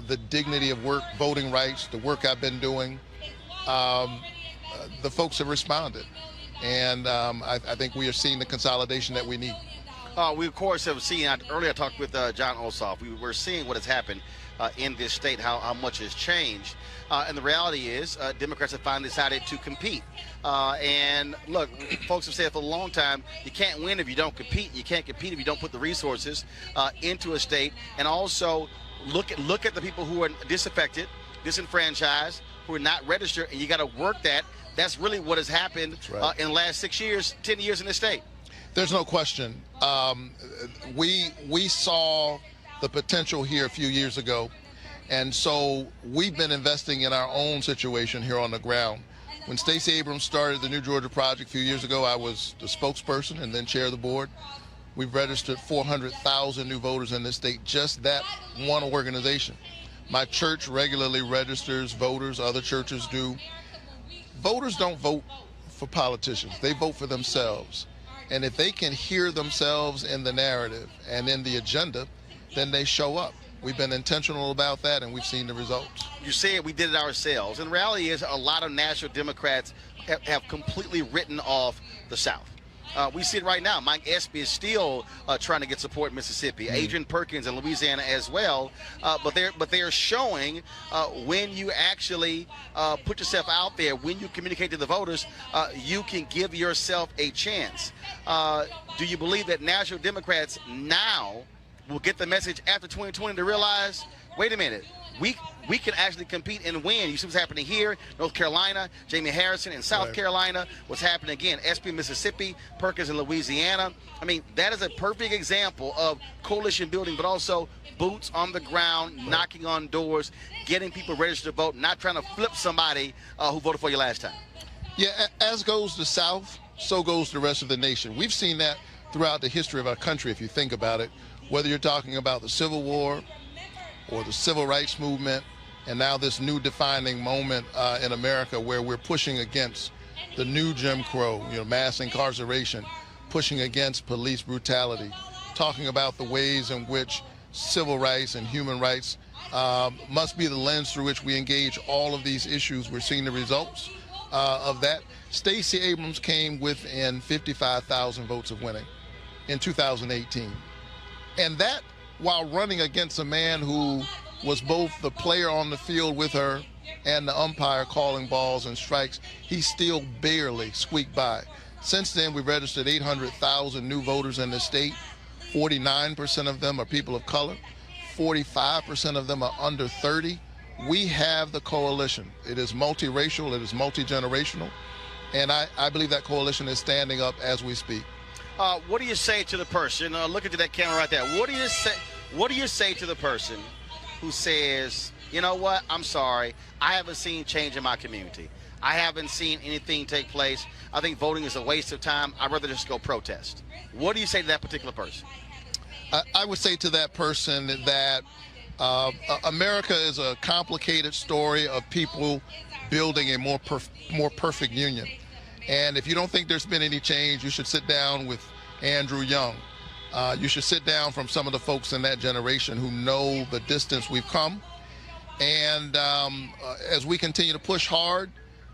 the dignity of work, voting rights, the work I've been doing, the folks have responded. And I think we are seeing the consolidation that we need. We, of course, have seen, earlier I talked with Jon Ossoff, we're seeing what has happened in this state, how much has changed. And the reality is Democrats have finally decided to compete. And look, folks have said for a long time, you can't win if you don't compete. You can't compete if you don't put the resources into a state. And also look at the people who are disaffected, disenfranchised, who are not registered, and you got to work that. That's really what has happened in the last 6 years, 10 years in this state. There's no question. We saw the potential here a few years ago, and so we've been investing in our own situation here on the ground. When Stacey Abrams started the New Georgia Project a few years ago, I was the spokesperson and then chair of the board. We've registered 400,000 new voters in this state, just that one organization. My church regularly registers voters, other churches do. Voters don't vote for politicians, they vote for themselves. And if they can hear themselves in the narrative and in the agenda, then they show up. We've been intentional about that, and we've seen the results. You say we did it ourselves. And the reality is a lot of national Democrats have completely written off the South. We see it right now. Mike Espy is still trying to get support in Mississippi. Adrian Perkins in Louisiana as well. But they are showing when you actually put yourself out there, when you communicate to the voters, you can give yourself a chance. Do you believe that national Democrats now will get the message after 2020 to realize, wait a minute, we can actually compete and win? You see what's happening here, North Carolina, Jamie Harrison in South Carolina, what's happening again, Espy, Mississippi, Perkins in Louisiana. I mean, that is a perfect example of coalition building, but also boots on the ground, knocking on doors, getting people registered to vote, not trying to flip somebody who voted for you last time. Yeah, as goes the South, so goes the rest of the nation. We've seen that throughout the history of our country, if you think about it, whether you're talking about the Civil War or the Civil Rights Movement, and now this new defining moment in America where we're pushing against the new Jim Crow, mass incarceration, pushing against police brutality, talking about the ways in which civil rights and human rights must be the lens through which we engage all of these issues. We're seeing the results of that. Stacey Abrams came within 55,000 votes of winning in 2018. And that while running against a man who was both the player on the field with her and the umpire calling balls and strikes, he still barely squeaked by. Since then, we've registered 800,000 new voters in the state. 49% of them are people of color. 45% of them are under 30. We have the coalition. It is multiracial, it is multi-generational, and I believe that coalition is standing up as we speak. What do you say to the person, look into that camera right there, what do you say to the person who says, you know what, I'm sorry, I haven't seen change in my community. I haven't seen anything take place. I think voting is a waste of time. I'd rather just go protest. What do you say to that particular person? I would say to that person that America is a complicated story of people building a more perfect union. And if you don't think there's been any change, you should sit down with Andrew Young. You should sit down from some of the folks in that generation who know the distance we've come. And as we continue to push hard,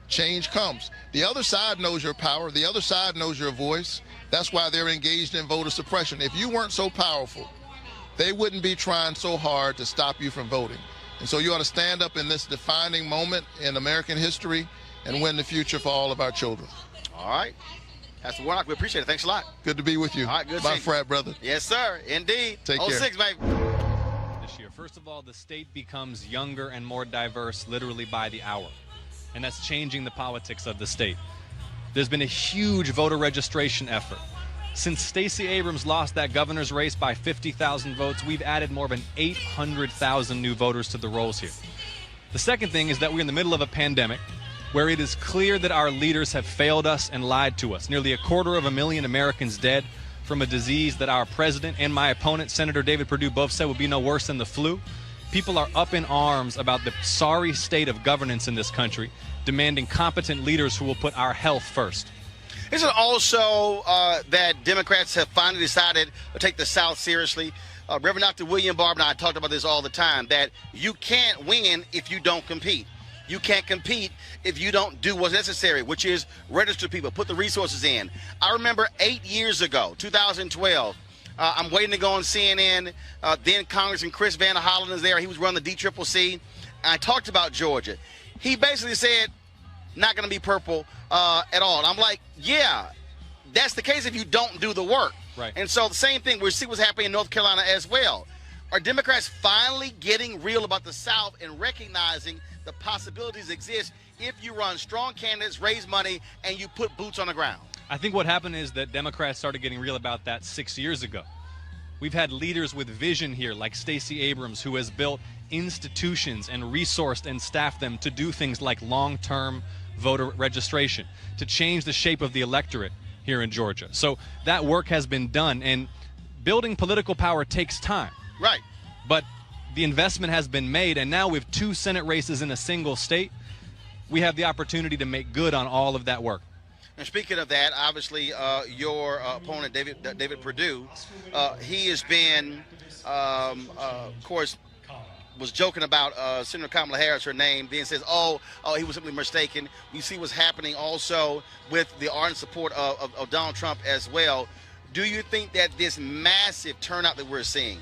change comes. The other side knows your power. The other side knows your voice. That's why they're engaged in voter suppression. If you weren't so powerful, they wouldn't be trying so hard to stop you from voting. And so you ought to stand up in this defining moment in American history and win the future for all of our children. All right. Pastor Warnock, we appreciate it. Thanks a lot. Good to be with you. All right, good. My frat brother. Yes, sir. Indeed. Take care. 06, baby. This year, first of all, the state becomes younger and more diverse literally by the hour. And that's changing the politics of the state. There's been a huge voter registration effort. Since Stacey Abrams lost that governor's race by 50,000 votes, we've added more than 800,000 new voters to the rolls here. The second thing is that we're in the middle of a pandemic where it is clear that our leaders have failed us and lied to us. Nearly 250,000 Americans dead from a disease that our president and my opponent, Senator David Perdue, both said would be no worse than the flu. People are up in arms about the sorry state of governance in this country, demanding competent leaders who will put our health first. Isn't it also that Democrats have finally decided to take the South seriously? Reverend Dr. William Barber and I talked about this all the time, that you can't win if you don't compete. You can't compete if you don't do what's necessary, which is register people, put the resources in. I remember 8 years ago, 2012, I'm waiting to go on CNN. Then Congressman Chris Van Hollen is there. He was running the DCCC. And I talked about Georgia. He basically said, not going to be purple at all. And I'm like, yeah, that's the case if you don't do the work. Right. And so the same thing, we see what's happening in North Carolina as well. Are Democrats finally getting real about the South and recognizing the possibilities exist if you run strong candidates, raise money, and you put boots on the ground? I think what happened is that Democrats started getting real about that 6 years ago. We've had leaders with vision here, like Stacey Abrams, who has built institutions and resourced and staffed them to do things like long-term voter registration, to change the shape of the electorate here in Georgia. So that work has been done, and building political power takes time. Right. But the investment has been made, and now with 2 Senate races in a single state, we have the opportunity to make good on all of that work. And speaking of that, obviously your opponent, David Perdue, he has been, of course, was joking about Senator Kamala Harris, her name, then says, oh, he was simply mistaken. We see what's happening also with the ardent support of Donald Trump as well. Do you think that this massive turnout that we're seeing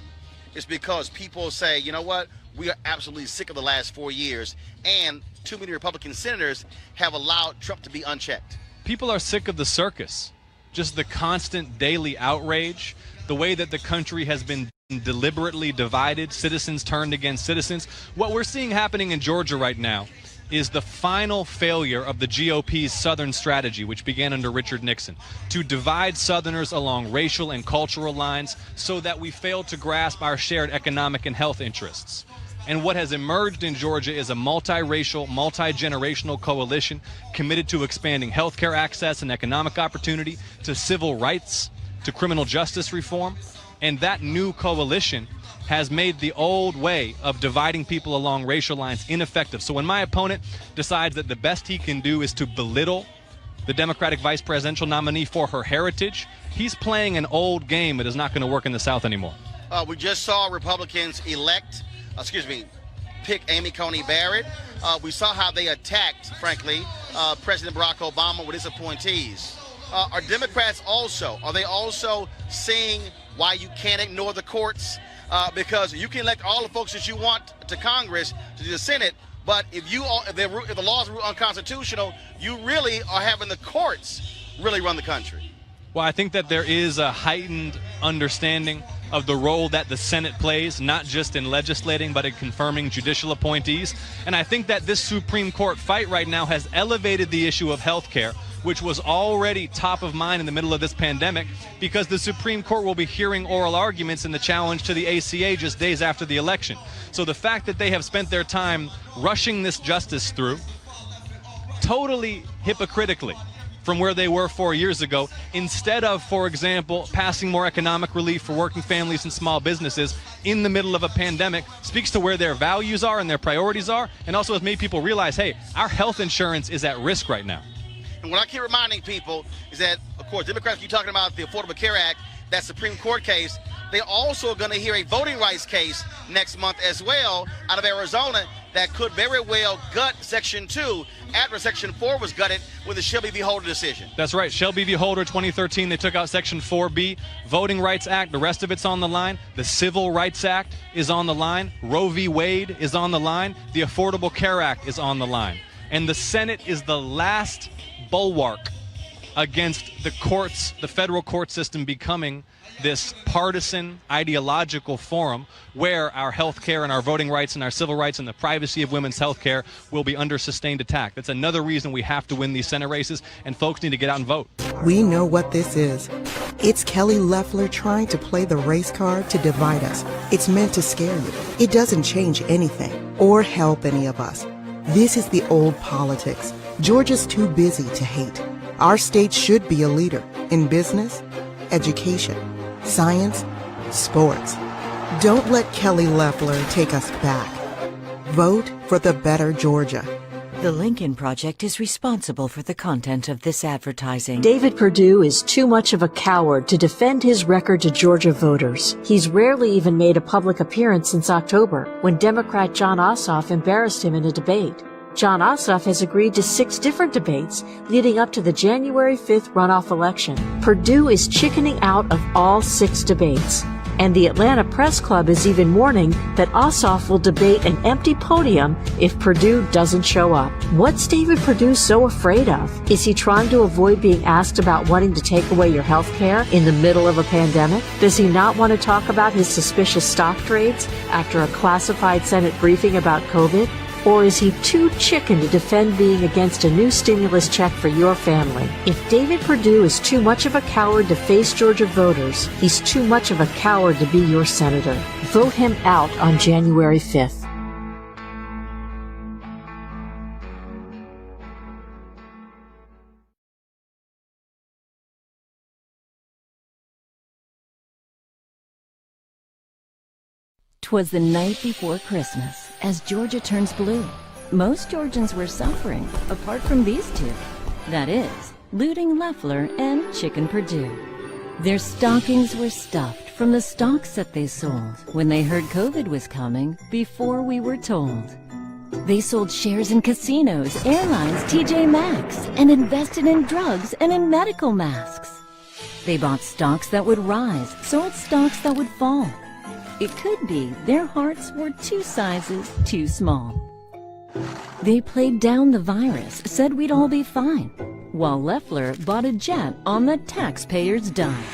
is because people say, you know what, we are absolutely sick of the last 4 years, and too many Republican senators have allowed Trump to be unchecked? People are sick of the circus, just the constant daily outrage, the way that the country has been deliberately divided, citizens turned against citizens. What we're seeing happening in Georgia right now is the final failure of the GOP's Southern strategy, which began under Richard Nixon, to divide Southerners along racial and cultural lines so that we fail to grasp our shared economic and health interests. And what has emerged in Georgia is a multiracial, multi-generational coalition committed to expanding healthcare access and economic opportunity, to civil rights, to criminal justice reform. And that new coalition has made the old way of dividing people along racial lines ineffective. So when my opponent decides that the best he can do is to belittle the Democratic vice presidential nominee for her heritage, he's playing an old game that is not going to work in the South anymore. We just saw Republicans pick Amy Coney Barrett. We saw how they attacked, frankly, President Barack Obama with his appointees. Are Democrats also seeing why you can't ignore the courts? Because you can elect all the folks that you want to Congress, to the Senate, but if the laws are unconstitutional, you really are having the courts really run the country. Well, I think that there is a heightened understanding of the role that the Senate plays, not just in legislating, but in confirming judicial appointees. And I think that this Supreme Court fight right now has elevated the issue of health care, which was already top of mind in the middle of this pandemic, because the Supreme Court will be hearing oral arguments in the challenge to the ACA just days after the election. So the fact that they have spent their time rushing this justice through, totally hypocritically, from where they were 4 years ago, instead of, for example, passing more economic relief for working families and small businesses in the middle of a pandemic, speaks to where their values are and their priorities are, and also has made people realize, hey, our health insurance is at risk right now. And what I keep reminding people is that, of course, Democrats keep talking about the Affordable Care Act, that Supreme Court case. They also are going to hear a voting rights case next month as well out of Arizona that could very well gut Section 2 after Section 4 was gutted with the Shelby v. Holder decision. That's right. Shelby v. Holder, 2013, they took out Section 4B. Voting Rights Act, the rest of it's on the line. The Civil Rights Act is on the line. Roe v. Wade is on the line. The Affordable Care Act is on the line. And the Senate is the last bulwark against the courts, the federal court system becoming this partisan ideological forum where our health care and our voting rights and our civil rights and the privacy of women's health care will be under sustained attack. That's another reason we have to win these Senate races, and folks need to get out and vote. We know what this is. It's Kelly Loeffler trying to play the race card to divide us. It's meant to scare you. It doesn't change anything or help any of us. This is the old politics. Georgia's too busy to hate. Our state should be a leader in business, education, science, sports. Don't let Kelly Loeffler take us back. Vote for the better Georgia. The Lincoln Project is responsible for the content of this advertising. David Perdue is too much of a coward to defend his record to Georgia voters. He's rarely even made a public appearance since October, when Democrat Jon Ossoff embarrassed him in a debate. Jon Ossoff has agreed to 6 different debates leading up to the January 5th runoff election. Perdue is chickening out of all 6 debates. And the Atlanta Press Club is even warning that Ossoff will debate an empty podium if Perdue doesn't show up. What's David Perdue so afraid of? Is he trying to avoid being asked about wanting to take away your health care in the middle of a pandemic? Does he not want to talk about his suspicious stock trades after a classified Senate briefing about COVID? Or is he too chicken to defend being against a new stimulus check for your family? If David Perdue is too much of a coward to face Georgia voters, he's too much of a coward to be your senator. Vote him out on January 5th. "'Twas the night before Christmas, as Georgia turns blue. Most Georgians were suffering, apart from these 2. That is, Looting Loeffler and Chicken Perdue. Their stockings were stuffed from the stocks that they sold when they heard COVID was coming before we were told. They sold shares in casinos, airlines, TJ Maxx, and invested in drugs and in medical masks. They bought stocks that would rise, sold stocks that would fall. It could be their hearts were 2 sizes too small. They played down the virus, said we'd all be fine, while Loeffler bought a jet on the taxpayer's dime.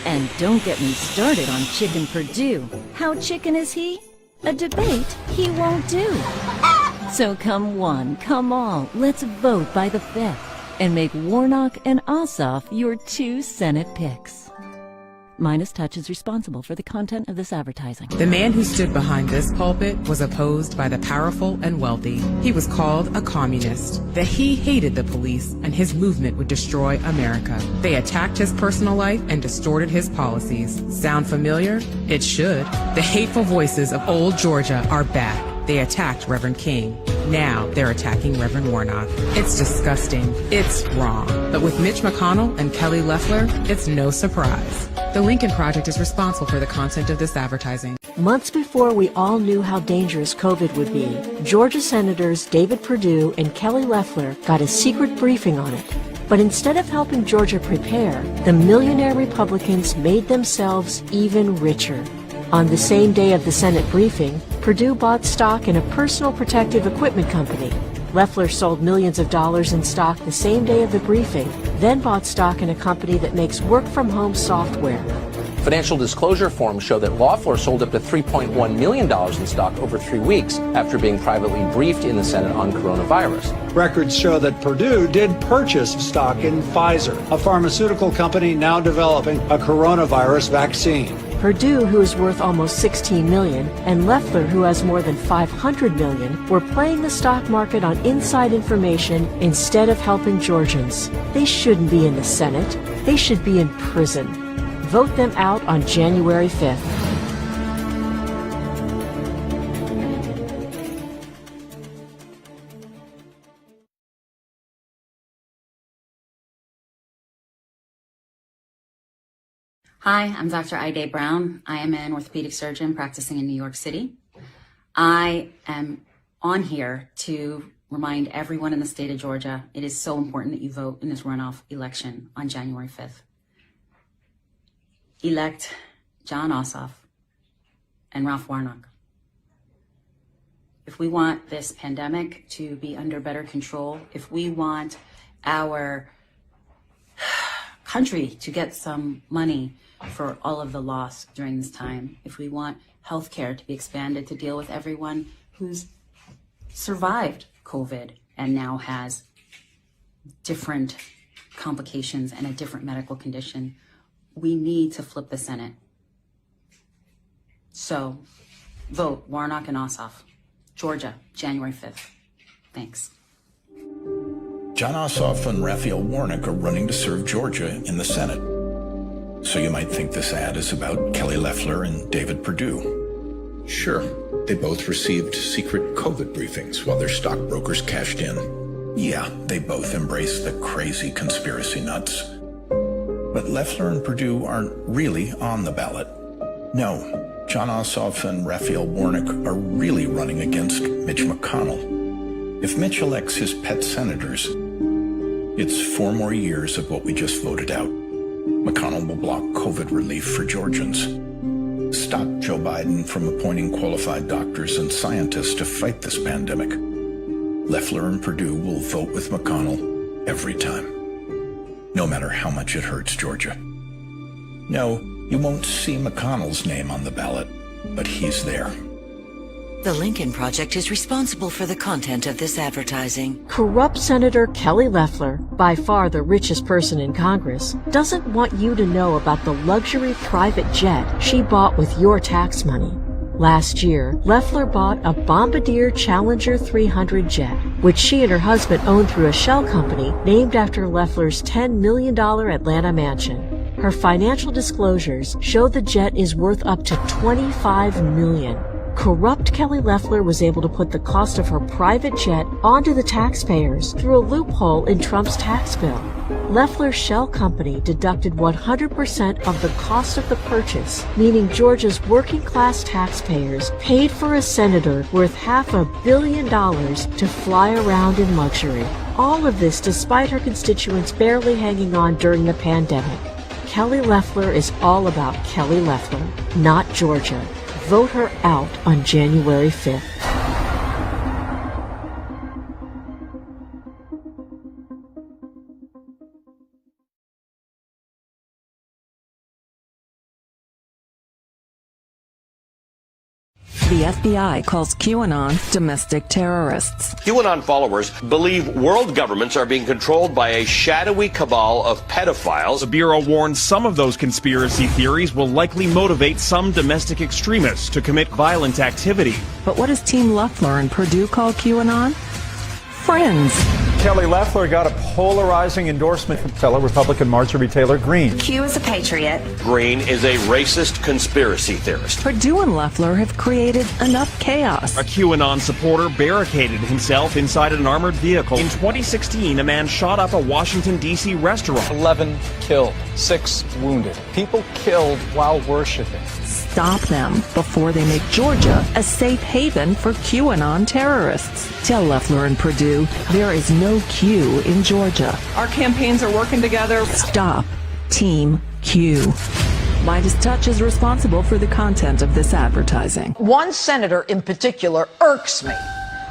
And don't get me started on Chicken Perdue. How chicken is he? A debate he won't do. So come one, come all, let's vote by the 5th and make Warnock and Ossoff your 2 Senate picks. Midas Touch is responsible for the content of this advertising. The man who stood behind this pulpit was opposed by the powerful and wealthy. He was called a communist, that he hated the police and his movement would destroy America. They attacked his personal life and distorted his policies. Sound familiar? It should. The hateful voices of old Georgia are back. They attacked Reverend King. Now they're attacking Reverend Warnock. It's disgusting. It's wrong. But with Mitch McConnell and Kelly Loeffler, it's no surprise. The Lincoln Project is responsible for the content of this advertising. Months before we all knew how dangerous COVID would be, Georgia Senators David Perdue and Kelly Loeffler got a secret briefing on it. But instead of helping Georgia prepare, the millionaire Republicans made themselves even richer. On the same day of the Senate briefing, Perdue bought stock in a personal protective equipment company. Loeffler sold millions of dollars in stock the same day of the briefing, then bought stock in a company that makes work-from-home software. Financial disclosure forms show that Loffler sold up to $3.1 million in stock over 3 weeks after being privately briefed in the Senate on coronavirus. Records show that Perdue did purchase stock in Pfizer, a pharmaceutical company now developing a coronavirus vaccine. Perdue, who is worth almost $16 million, and Loeffler, who has more than $500 million, were playing the stock market on inside information instead of helping Georgians. They shouldn't be in the Senate. They should be in prison. Vote them out on January 5th. Hi, I'm Dr. Ida Brown. I am an orthopedic surgeon practicing in New York City. I am on here to remind everyone in the state of Georgia, it is so important that you vote in this runoff election on January 5th. Elect Jon Ossoff and Raphael Warnock. If we want this pandemic to be under better control, if we want our country to get some money for all of the loss during this time, if we want healthcare to be expanded to deal with everyone who's survived COVID and now has different complications and a different medical condition, we need to flip the Senate. So vote Warnock and Ossoff, Georgia, January 5th. Thanks. Jon Ossoff and Raphael Warnock are running to serve Georgia in the Senate. So you might think this ad is about Kelly Loeffler and David Perdue. Sure, They both received secret COVID briefings while their stockbrokers cashed in. Yeah, they both embraced the crazy conspiracy nuts. But Loeffler and Perdue aren't really on the ballot. No, Jon Ossoff and Raphael Warnock are really running against Mitch McConnell. If Mitch elects his pet senators, it's 4 more years of what we just voted out. McConnell will block COVID relief for Georgians, stop Joe Biden from appointing qualified doctors and scientists to fight this pandemic. Loeffler and Perdue will vote with McConnell every time, no matter how much it hurts Georgia. No, you won't see McConnell's name on the ballot, but he's there. The Lincoln Project is responsible for the content of this advertising. Corrupt Senator Kelly Loeffler, by far the richest person in Congress, doesn't want you to know about the luxury private jet she bought with your tax money. Last year, Loeffler bought a Bombardier Challenger 300 jet, which she and her husband owned through a shell company named after Loeffler's $10 million Atlanta mansion. Her financial disclosures show the jet is worth up to $25 million. Corrupt Kelly Loeffler was able to put the cost of her private jet onto the taxpayers through a loophole in Trump's tax bill. Loeffler's shell company deducted 100% of the cost of the purchase, meaning Georgia's working-class taxpayers paid for a senator worth $500 million to fly around in luxury. All of this despite her constituents barely hanging on during the pandemic. Kelly Loeffler is all about Kelly Loeffler, not Georgia. Vote her out on January 5th. The FBI calls QAnon domestic terrorists. QAnon followers believe world governments are being controlled by a shadowy cabal of pedophiles. The Bureau warns some of those conspiracy theories will likely motivate some domestic extremists to commit violent activity. But what does Team Loeffler and Perdue call QAnon? Friends. Kelly Loeffler got a polarizing endorsement from fellow Republican Marjorie Taylor Greene. Q is a patriot. Greene is a racist conspiracy theorist. Perdue and Loeffler have created enough chaos. A QAnon supporter barricaded himself inside an armored vehicle. In 2016, a man shot up a Washington, D.C. restaurant. 11 killed, 6 wounded. People killed while worshiping. Stop them before they make Georgia a safe haven for QAnon terrorists. Tell Loeffler and Perdue there is no Q in Georgia. Our campaigns are working together. Stop Team Q. Midas Touch is responsible for the content of this advertising. One senator in particular irks me.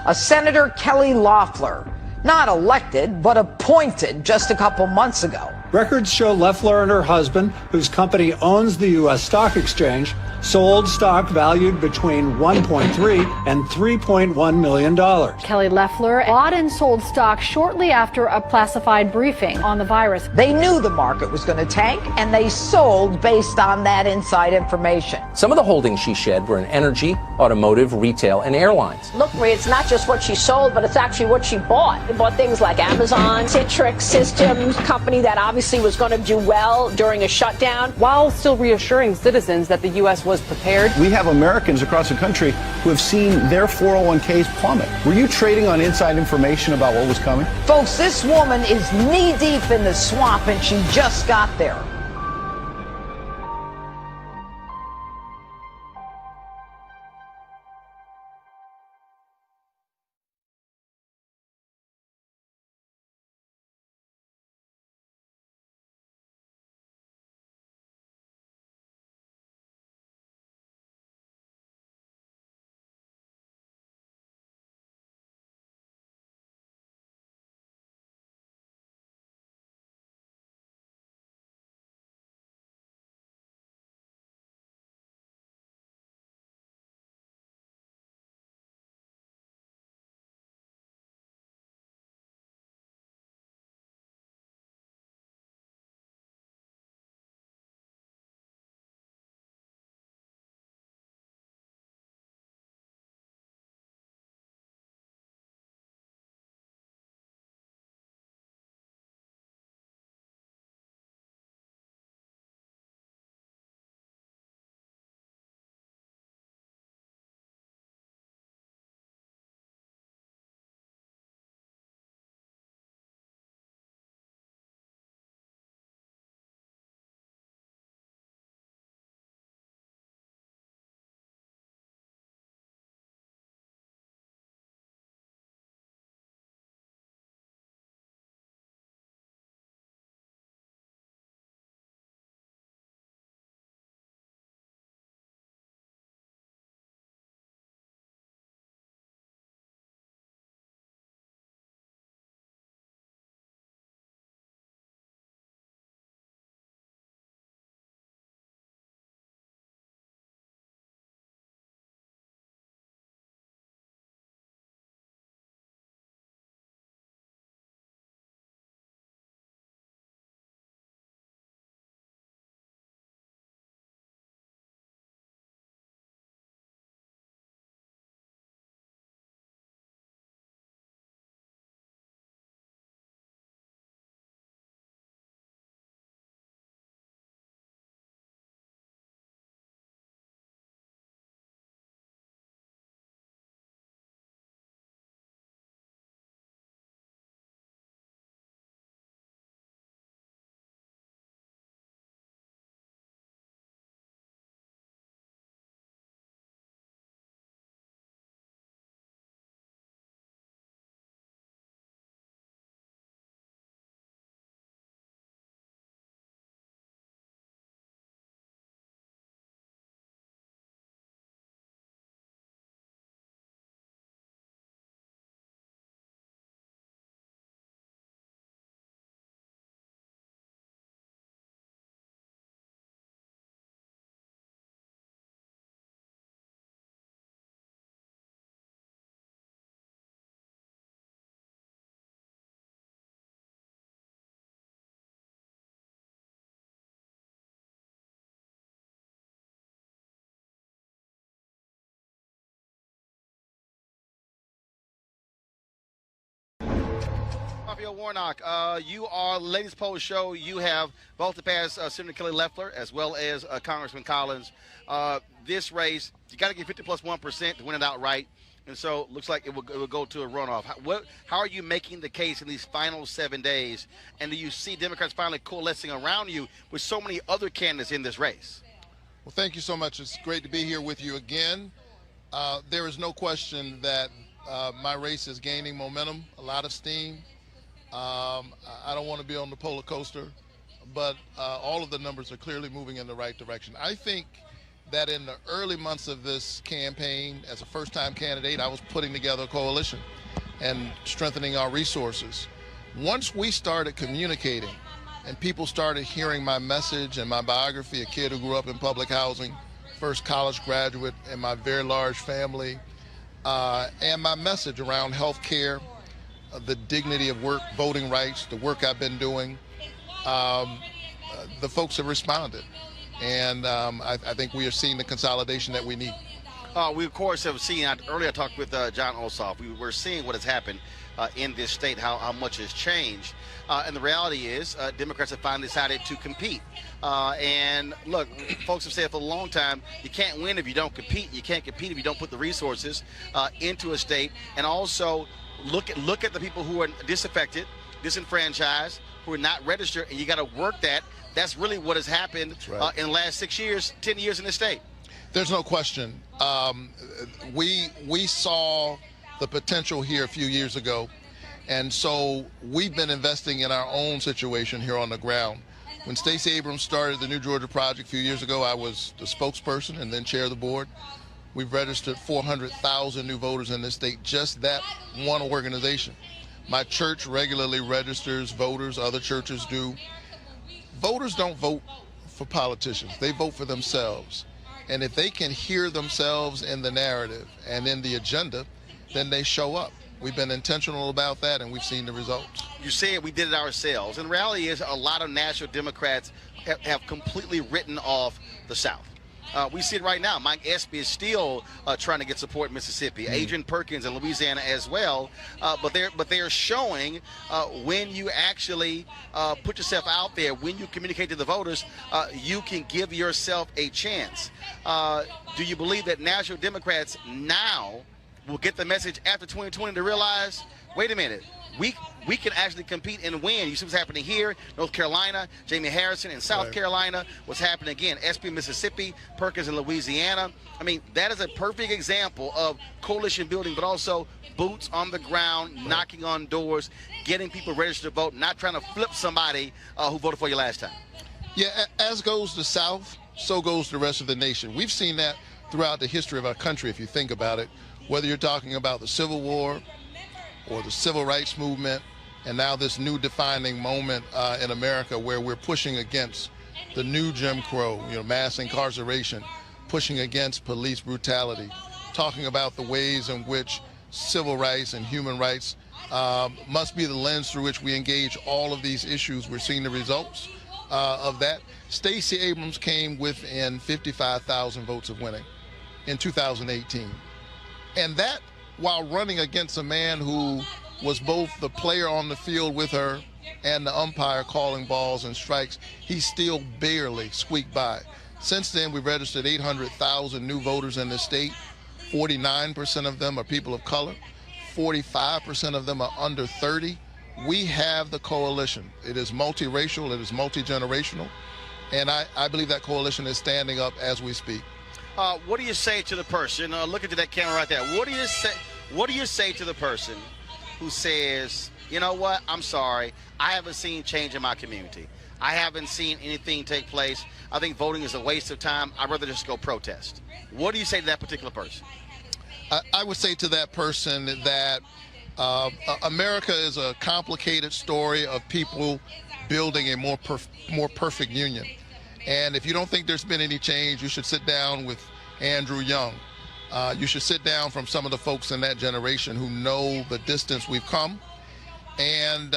A Senator Kelly Loeffler. Not elected, but appointed just a couple months ago. Records show Loeffler and her husband, whose company owns the U.S. Stock Exchange, sold stock valued between $1.3 and $3.1 million. Kelly Loeffler bought and sold stock shortly after a classified briefing on the virus. They knew the market was going to tank, and they sold based on that inside information. Some of the holdings she shed were in energy, automotive, retail, and airlines. Look, Marie, it's not just what she sold, but it's actually what she bought. They bought things like Amazon, Citrix Systems, company that obviously was going to do well during a shutdown. While still reassuring citizens that the U.S. was prepared. We have Americans across the country who have seen their 401ks plummet. Were you trading on inside information about what was coming? Folks, this woman is knee-deep in the swamp, and she just got there. Raphael Warnock, you are latest poll show. You have both the past Senator Kelly Loeffler as well as Congressman Collins. This race, you got to get 50 plus 1% to win it outright. And so looks like it will go to a runoff. How are you making the case in these final 7 days? And do you see Democrats finally coalescing around you with so many other candidates in this race? Well, thank you so much. It's great to be here with you again. There is no question that my race is gaining momentum, a lot of steam. I don't want to be on the roller coaster, but all of the numbers are clearly moving in the right direction. I think that in the early months of this campaign, as a first-time candidate, I was putting together a coalition and strengthening our resources. Once we started communicating and people started hearing my message and my biography, a kid who grew up in public housing, first college graduate in my very large family, and my message around health care, the dignity of work, voting rights, the work I've been doing, the folks have responded. And I think we are seeing the consolidation that we need. We, of course, have seen, earlier I talked with Jon Ossoff, we're seeing what has happened in this state, how much has changed. And the reality is Democrats have finally decided to compete. And look, folks have said for a long time, you can't win if you don't compete. You can't compete if you don't put the resources into a state. And also look at the people who are disaffected, disenfranchised, who are not registered, and you got to work that. That's really what has happened in the last 6 years, 10 years in this state. There's no question. We saw the potential here a few years ago, and so we've been investing in our own situation here on the ground. When Stacey Abrams started the New Georgia Project a few years ago, I was the spokesperson and then chair of the board. We've registered 400,000 new voters in this state, just that one organization. My church regularly registers voters, other churches do. Voters don't vote for politicians, they vote for themselves. And if they can hear themselves in the narrative and in the agenda, then they show up. We've been intentional about that, and we've seen the results. You said we did it ourselves. And the reality is a lot of national Democrats have completely written off the South. We see it right now. Mike Espy is still trying to get support in Mississippi. Adrian Perkins in Louisiana as well. But they're showing when you actually put yourself out there, when you communicate to the voters, you can give yourself a chance. Do you believe that national Democrats now will get the message after 2020 to realize, wait a minute, we can actually compete and win? You see what's happening here, North Carolina, Jamie Harrison in South Carolina, what's happening again, Espy, Mississippi, Perkins in Louisiana. I mean, that is a perfect example of coalition building, but also boots on the ground, knocking on doors, getting people registered to vote, not trying to flip somebody who voted for you last time. Yeah, as goes the South, so goes the rest of the nation. We've seen that throughout the history of our country, if you think about it, whether you're talking about the Civil War or the Civil Rights Movement, and now this new defining moment in America where we're pushing against the new Jim Crow, mass incarceration, pushing against police brutality, talking about the ways in which civil rights and human rights must be the lens through which we engage all of these issues. We're seeing the results of that. Stacey Abrams came within 55,000 votes of winning in 2018. And that while running against a man who was both the player on the field with her and the umpire calling balls and strikes, he still barely squeaked by. Since then, we've registered 800,000 new voters in the state. 49% of them are people of color. 45% of them are under 30. We have the coalition. It is multiracial, it is multi-generational, and I believe that coalition is standing up as we speak. What do you say to the person, look into that camera right there, what do you say to the person who says, you know what, I'm sorry, I haven't seen change in my community. I haven't seen anything take place. I think voting is a waste of time. I'd rather just go protest. What do you say to that particular person? I would say to that person that America is a complicated story of people building a more perfect union. And if you don't think there's been any change, you should sit down with Andrew Young. You should sit down from some of the folks in that generation who know the distance we've come. And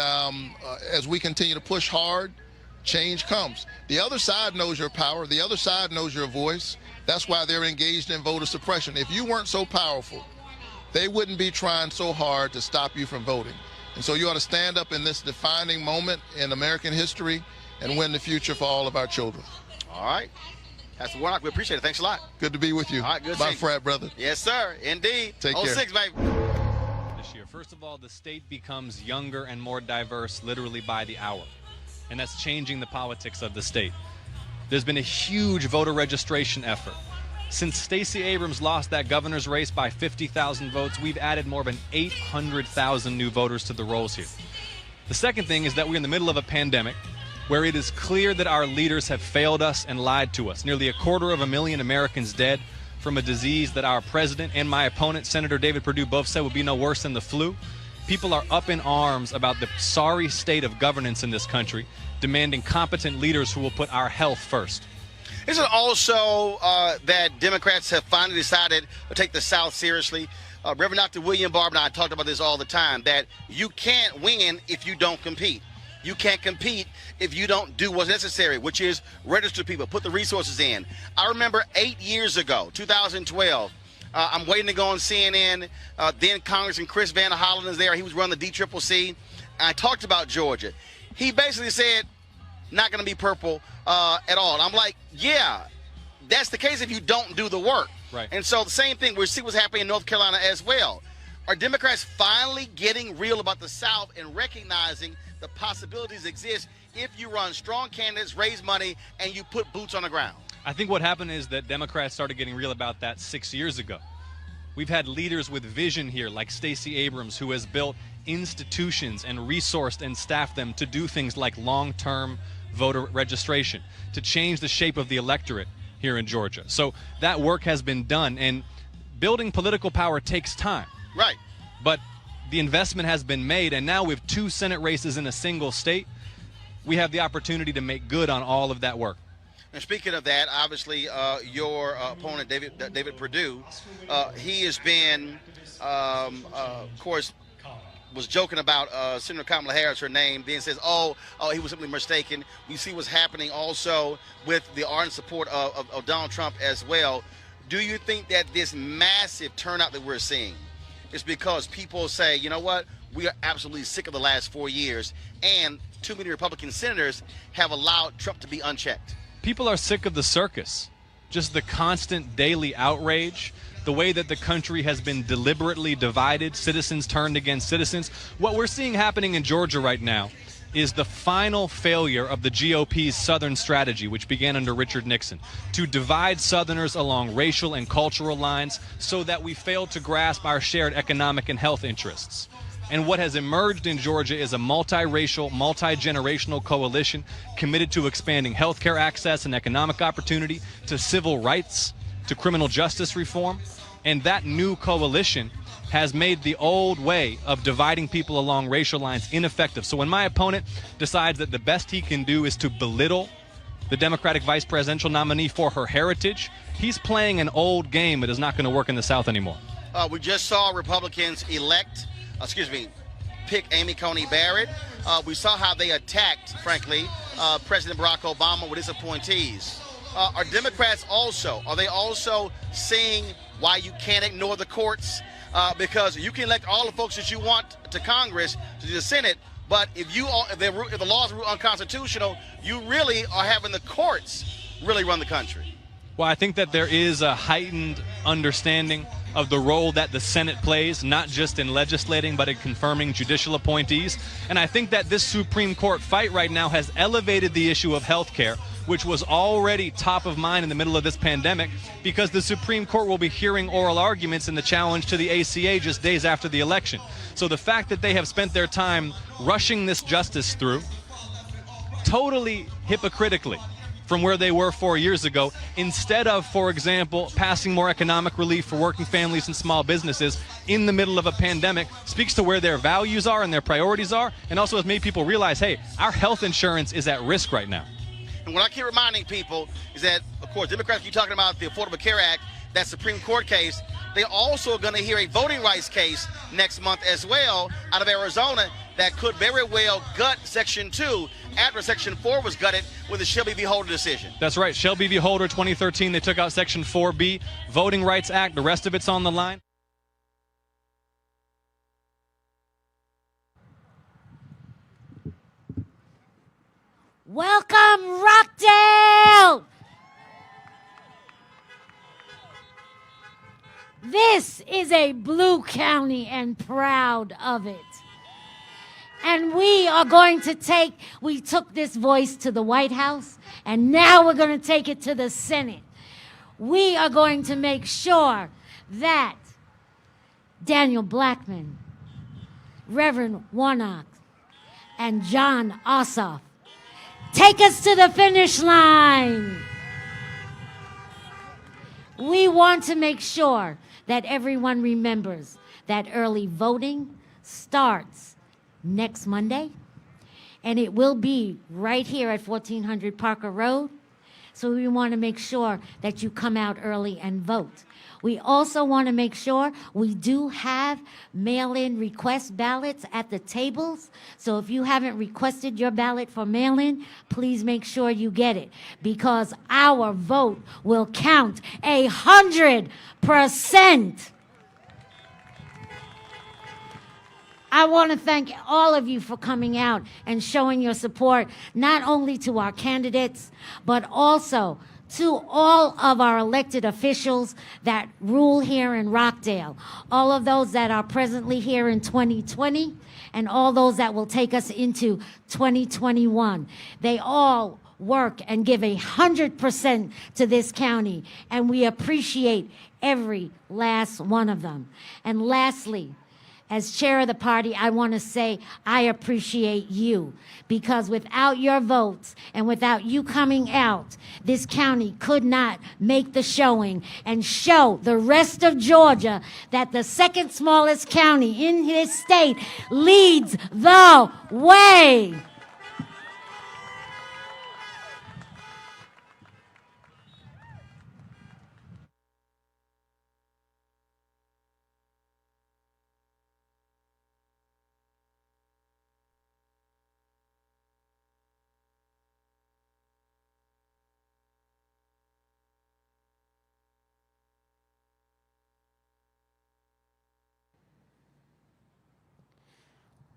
as we continue to push hard, change comes. The other side knows your power. The other side knows your voice. That's why they're engaged in voter suppression. If you weren't so powerful, they wouldn't be trying so hard to stop you from voting. And so you ought to stand up in this defining moment in American history and win the future for all of our children. All right. Pastor Warnock, we appreciate it. Thanks a lot. Good to be with you. All right, good My seeing you. frat brother. Yes, sir. Indeed. Take care. 06, baby. This year, first of all, the state becomes younger and more diverse literally by the hour. And that's changing the politics of the state. There's been a huge voter registration effort. Since Stacey Abrams lost that governor's race by 50,000 votes, we've added more than 800,000 new voters to the rolls here. The second thing is that we're in the middle of a pandemic where it is clear that our leaders have failed us and lied to us. Nearly 250,000 Americans dead from a disease that our president and my opponent, Senator David Perdue, both said would be no worse than the flu. People are up in arms about the sorry state of governance in this country, demanding competent leaders who will put our health first. Isn't it also that Democrats have finally decided to take the South seriously? Reverend Dr. William Barber and I talked about this all the time, that you can't win if you don't compete. You can't compete if you don't do what's necessary, which is register people, put the resources in. I remember 8 years ago, 2012, I'm waiting to go on CNN. Then Congressman Chris Van Hollen is there. He was running the DCCC. I talked about Georgia. He basically said, not going to be purple at all. And I'm like, yeah, that's the case if you don't do the work. Right. And so the same thing, we see what's happening in North Carolina as well. Are Democrats finally getting real about the South and recognizing the possibilities exist if you run strong candidates, raise money, and you put boots on the ground? I think what happened is that Democrats started getting real about that 6 years ago. We've had leaders with vision here like Stacey Abrams, who has built institutions and resourced and staffed them to do things like long-term voter registration, to change the shape of the electorate here in Georgia. So that work has been done, and building political power takes time. Right. But the investment has been made, and now with 2 Senate races in a single state, we have the opportunity to make good on all of that work. And speaking of that, obviously, your opponent, David Perdue, he has been, of course, was joking about Senator Kamala Harris, her name, then says, oh, he was simply mistaken. We see what's happening also with the ardent support of Donald Trump as well. Do you think that this massive turnout that we're seeing is because people say, you know what, we are absolutely sick of the last 4 years, and too many Republican senators have allowed Trump to be unchecked? People are sick of the circus, just the constant daily outrage, the way that the country has been deliberately divided, citizens turned against citizens. What we're seeing happening in Georgia right now is the final failure of the GOP's Southern strategy, which began under Richard Nixon, to divide Southerners along racial and cultural lines so that we failed to grasp our shared economic and health interests. And what has emerged in Georgia is a multiracial, multi-generational coalition committed to expanding health care access and economic opportunity, to civil rights, to criminal justice reform. And that new coalition has made the old way of dividing people along racial lines ineffective. So when my opponent decides that the best he can do is to belittle the Democratic vice presidential nominee for her heritage, he's playing an old game that is not going to work in the South anymore. We just saw Republicans pick Amy Coney Barrett. We saw how they attacked, frankly, President Barack Obama with his appointees. Are Democrats also, are they also seeing why you can't ignore the courts? Because you can elect all the folks that you want to Congress, to the Senate, but if the laws are unconstitutional, you really are having the courts really run the country. Well, I think that there is a heightened understanding of the role that the Senate plays, not just in legislating, but in confirming judicial appointees. And I think that this Supreme Court fight right now has elevated the issue of health care, which was already top of mind in the middle of this pandemic, because the Supreme Court will be hearing oral arguments in the challenge to the ACA just days after the election. So the fact that they have spent their time rushing this justice through, totally hypocritically, from where they were 4 years ago, instead of, for example, passing more economic relief for working families and small businesses in the middle of a pandemic, speaks to where their values are and their priorities are, and also has made people realize, hey, our health insurance is at risk right now. And what I keep reminding people is that, of course, Democrats keep talking about the Affordable Care Act, that Supreme Court case. They're also going to hear a voting rights case next month as well out of Arizona that could very well gut Section 2 after Section 4 was gutted with the Shelby v. Holder decision. That's right. Shelby v. Holder, 2013, they took out Section 4B, Voting Rights Act. The rest of it's on the line. Welcome, Rockdale! This is a blue county and proud of it. And we are going to we took this voice to the White House, and now we're going to take it to the Senate. We are going to make sure that Daniel Blackman, Reverend Warnock, and Jon Ossoff take us to the finish line. We want to make sure that everyone remembers that early voting starts next Monday, and it will be right here at 1400 Parker Road. So we want to make sure that you come out early and vote. We also want to make sure we do have mail-in request ballots at the tables. So if you haven't requested your ballot for mail-in, please make sure you get it, because our vote will count 100%. I want to thank all of you for coming out and showing your support, not only to our candidates, but also to all of our elected officials that rule here in Rockdale, all of those that are presently here in 2020, and all those that will take us into 2021. They all work and give 100% to this county, and we appreciate every last one of them. And lastly, as chair of the party, I want to say I appreciate you, because without your votes and without you coming out, this county could not make the showing and show the rest of Georgia that the second smallest county in this state leads the way.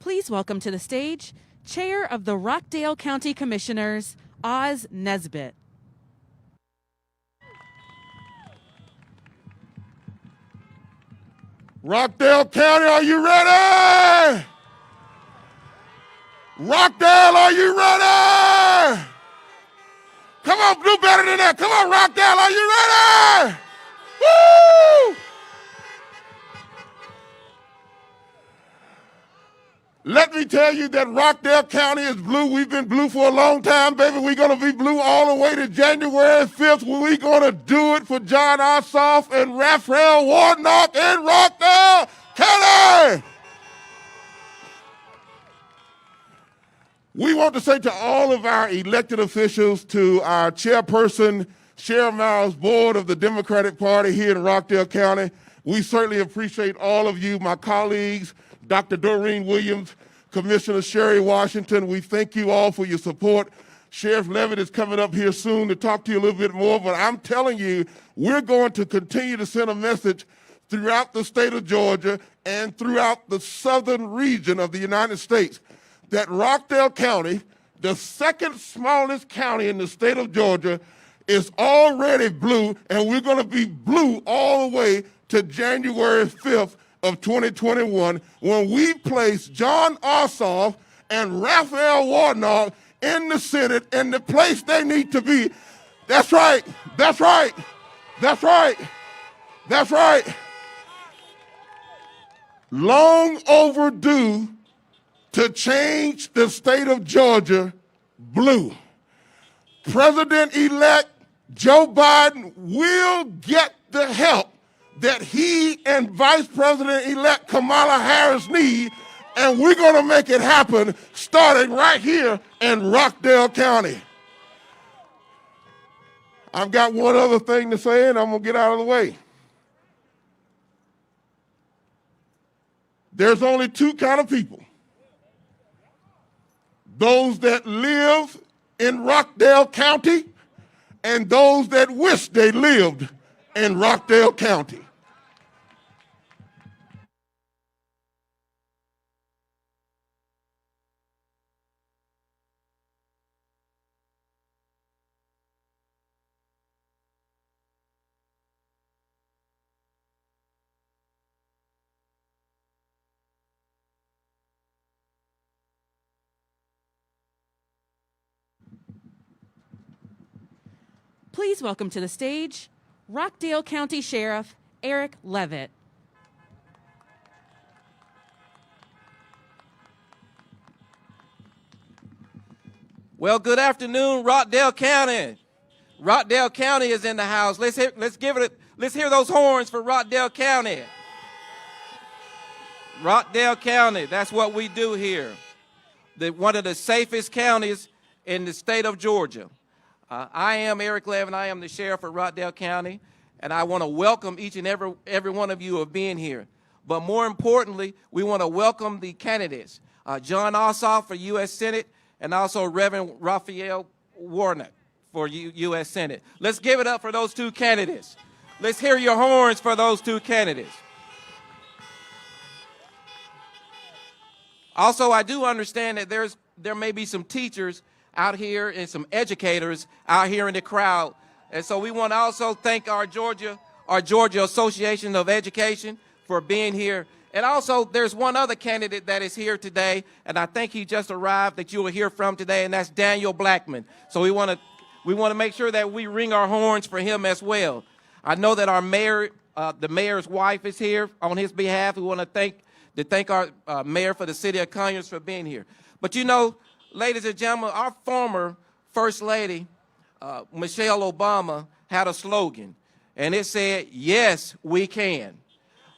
Please welcome to the stage, Chair of the Rockdale County Commissioners, Oz Nesbitt. Rockdale County, are you ready? Rockdale, are you ready? Come on, do better than that. Come on, Rockdale, are you ready? Woo! Let me tell you that Rockdale County is blue. We've been blue for a long time, baby. We're going to be blue all the way to January 5th when we're going to do it for Jon Ossoff and Raphael Warnock in Rockdale County. We want to say to all of our elected officials, to our chairperson, Sheriff Miles Board of the Democratic Party here in Rockdale County, we certainly appreciate all of you, my colleagues, Dr. Doreen Williams, Commissioner Sherry Washington. We thank you all for your support. Sheriff Levitt is coming up here soon to talk to you a little bit more, but I'm telling you, we're going to continue to send a message throughout the state of Georgia and throughout the southern region of the United States that Rockdale County, the second smallest county in the state of Georgia, is already blue, and we're going to be blue all the way to January 5th of 2021 when we place Jon Ossoff and Raphael Warnock in the Senate in the place they need to be. That's right. That's right. That's right. That's right. Long overdue to change the state of Georgia blue. President-elect Joe Biden will get the help that he and Vice President-elect Kamala Harris need, and we're going to make it happen starting right here in Rockdale County. I've got one other thing to say, and I'm going to get out of the way. There's only two kind of people. Those that live in Rockdale County and those that wish they lived in Rockdale County. Please welcome to the stage Rockdale County Sheriff Eric Levitt. Well, good afternoon, Rockdale County. Rockdale County is in the house. Let's hear those horns for Rockdale County. Rockdale County, that's what we do here. One of the safest counties in the state of Georgia. I am Eric Levitt. I am the sheriff of Rockdale County, and I want to welcome each and every one of you of being here. But more importantly, we want to welcome the candidates, Jon Ossoff for U.S. Senate, and also Reverend Raphael Warnock for U.S. Senate. Let's give it up for those two candidates. Let's hear your horns for those two candidates. Also, I do understand that there may be some teachers out here and some educators out here in the crowd. And so we want to also thank our Georgia Association of Education for being here. And also, there's one other candidate that is here today, and I think he just arrived that you will hear from today, and that's Daniel Blackman. So we want to make sure that we ring our horns for him as well. I know that our mayor, the mayor's wife, is here on his behalf. We want to thank our mayor for the city of Conyers for being here. But you know, ladies and gentlemen, our former First Lady, Michelle Obama, had a slogan, and it said, "Yes, we can."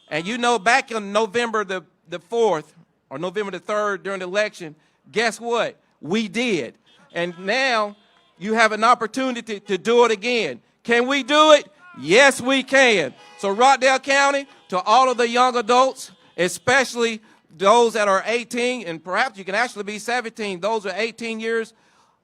And you know, back on November the 4th or November the 3rd during the election, guess what? We did. And now you have an opportunity to do it again. Can we do it? Yes, we can. So Rockdale County, to all of the young adults, especially those that are 18, and perhaps you can actually be 17, those are 18 years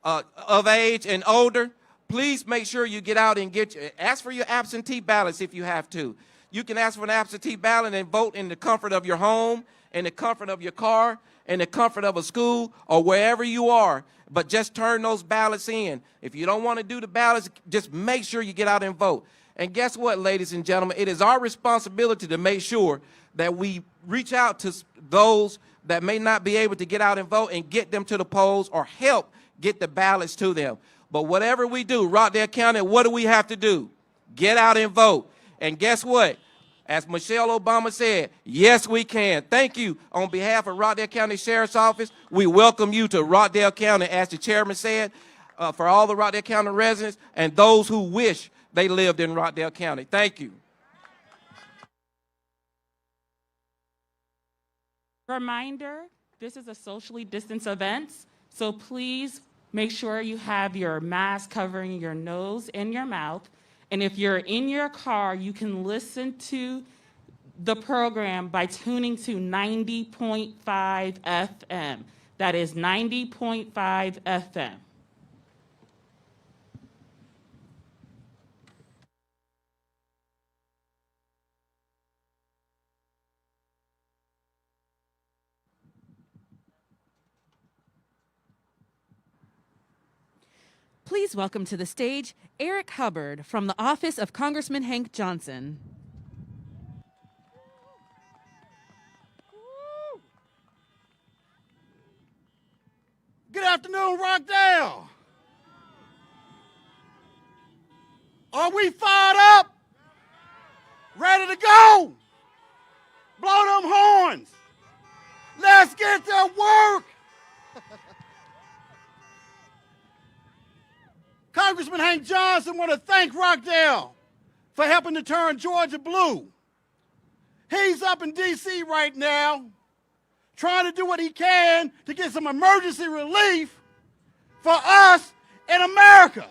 of age and older, please make sure you get out and ask for your absentee ballots if you have to. You can ask for an absentee ballot and vote in the comfort of your home, in the comfort of your car, in the comfort of a school, or wherever you are. But just turn those ballots in. If you don't want to do the ballots, just make sure you get out and vote. And guess what, ladies and gentlemen? It is our responsibility to make sure that we reach out to those that may not be able to get out and vote and get them to the polls or help get the ballots to them. But whatever we do, Rockdale County, what do we have to do? Get out and vote. And guess what? As Michelle Obama said, yes, we can. Thank you. On behalf of Rockdale County Sheriff's Office, we welcome you to Rockdale County, as the chairman said, for all the Rockdale County residents and those who wish they lived in Rockdale County. Thank you. Reminder, this is a socially distanced event, so please make sure you have your mask covering your nose and your mouth. And if you're in your car, you can listen to the program by tuning to 90.5 FM. That is 90.5 FM. Please welcome to the stage Eric Hubbard from the office of Congressman Hank Johnson. Good afternoon, Rockdale. Are we fired up? Ready to go? Blow them horns. Let's get to work. Congressman Hank Johnson want to thank Rockdale for helping to turn Georgia blue. He's up in D.C. right now trying to do what he can to get some emergency relief for us in America.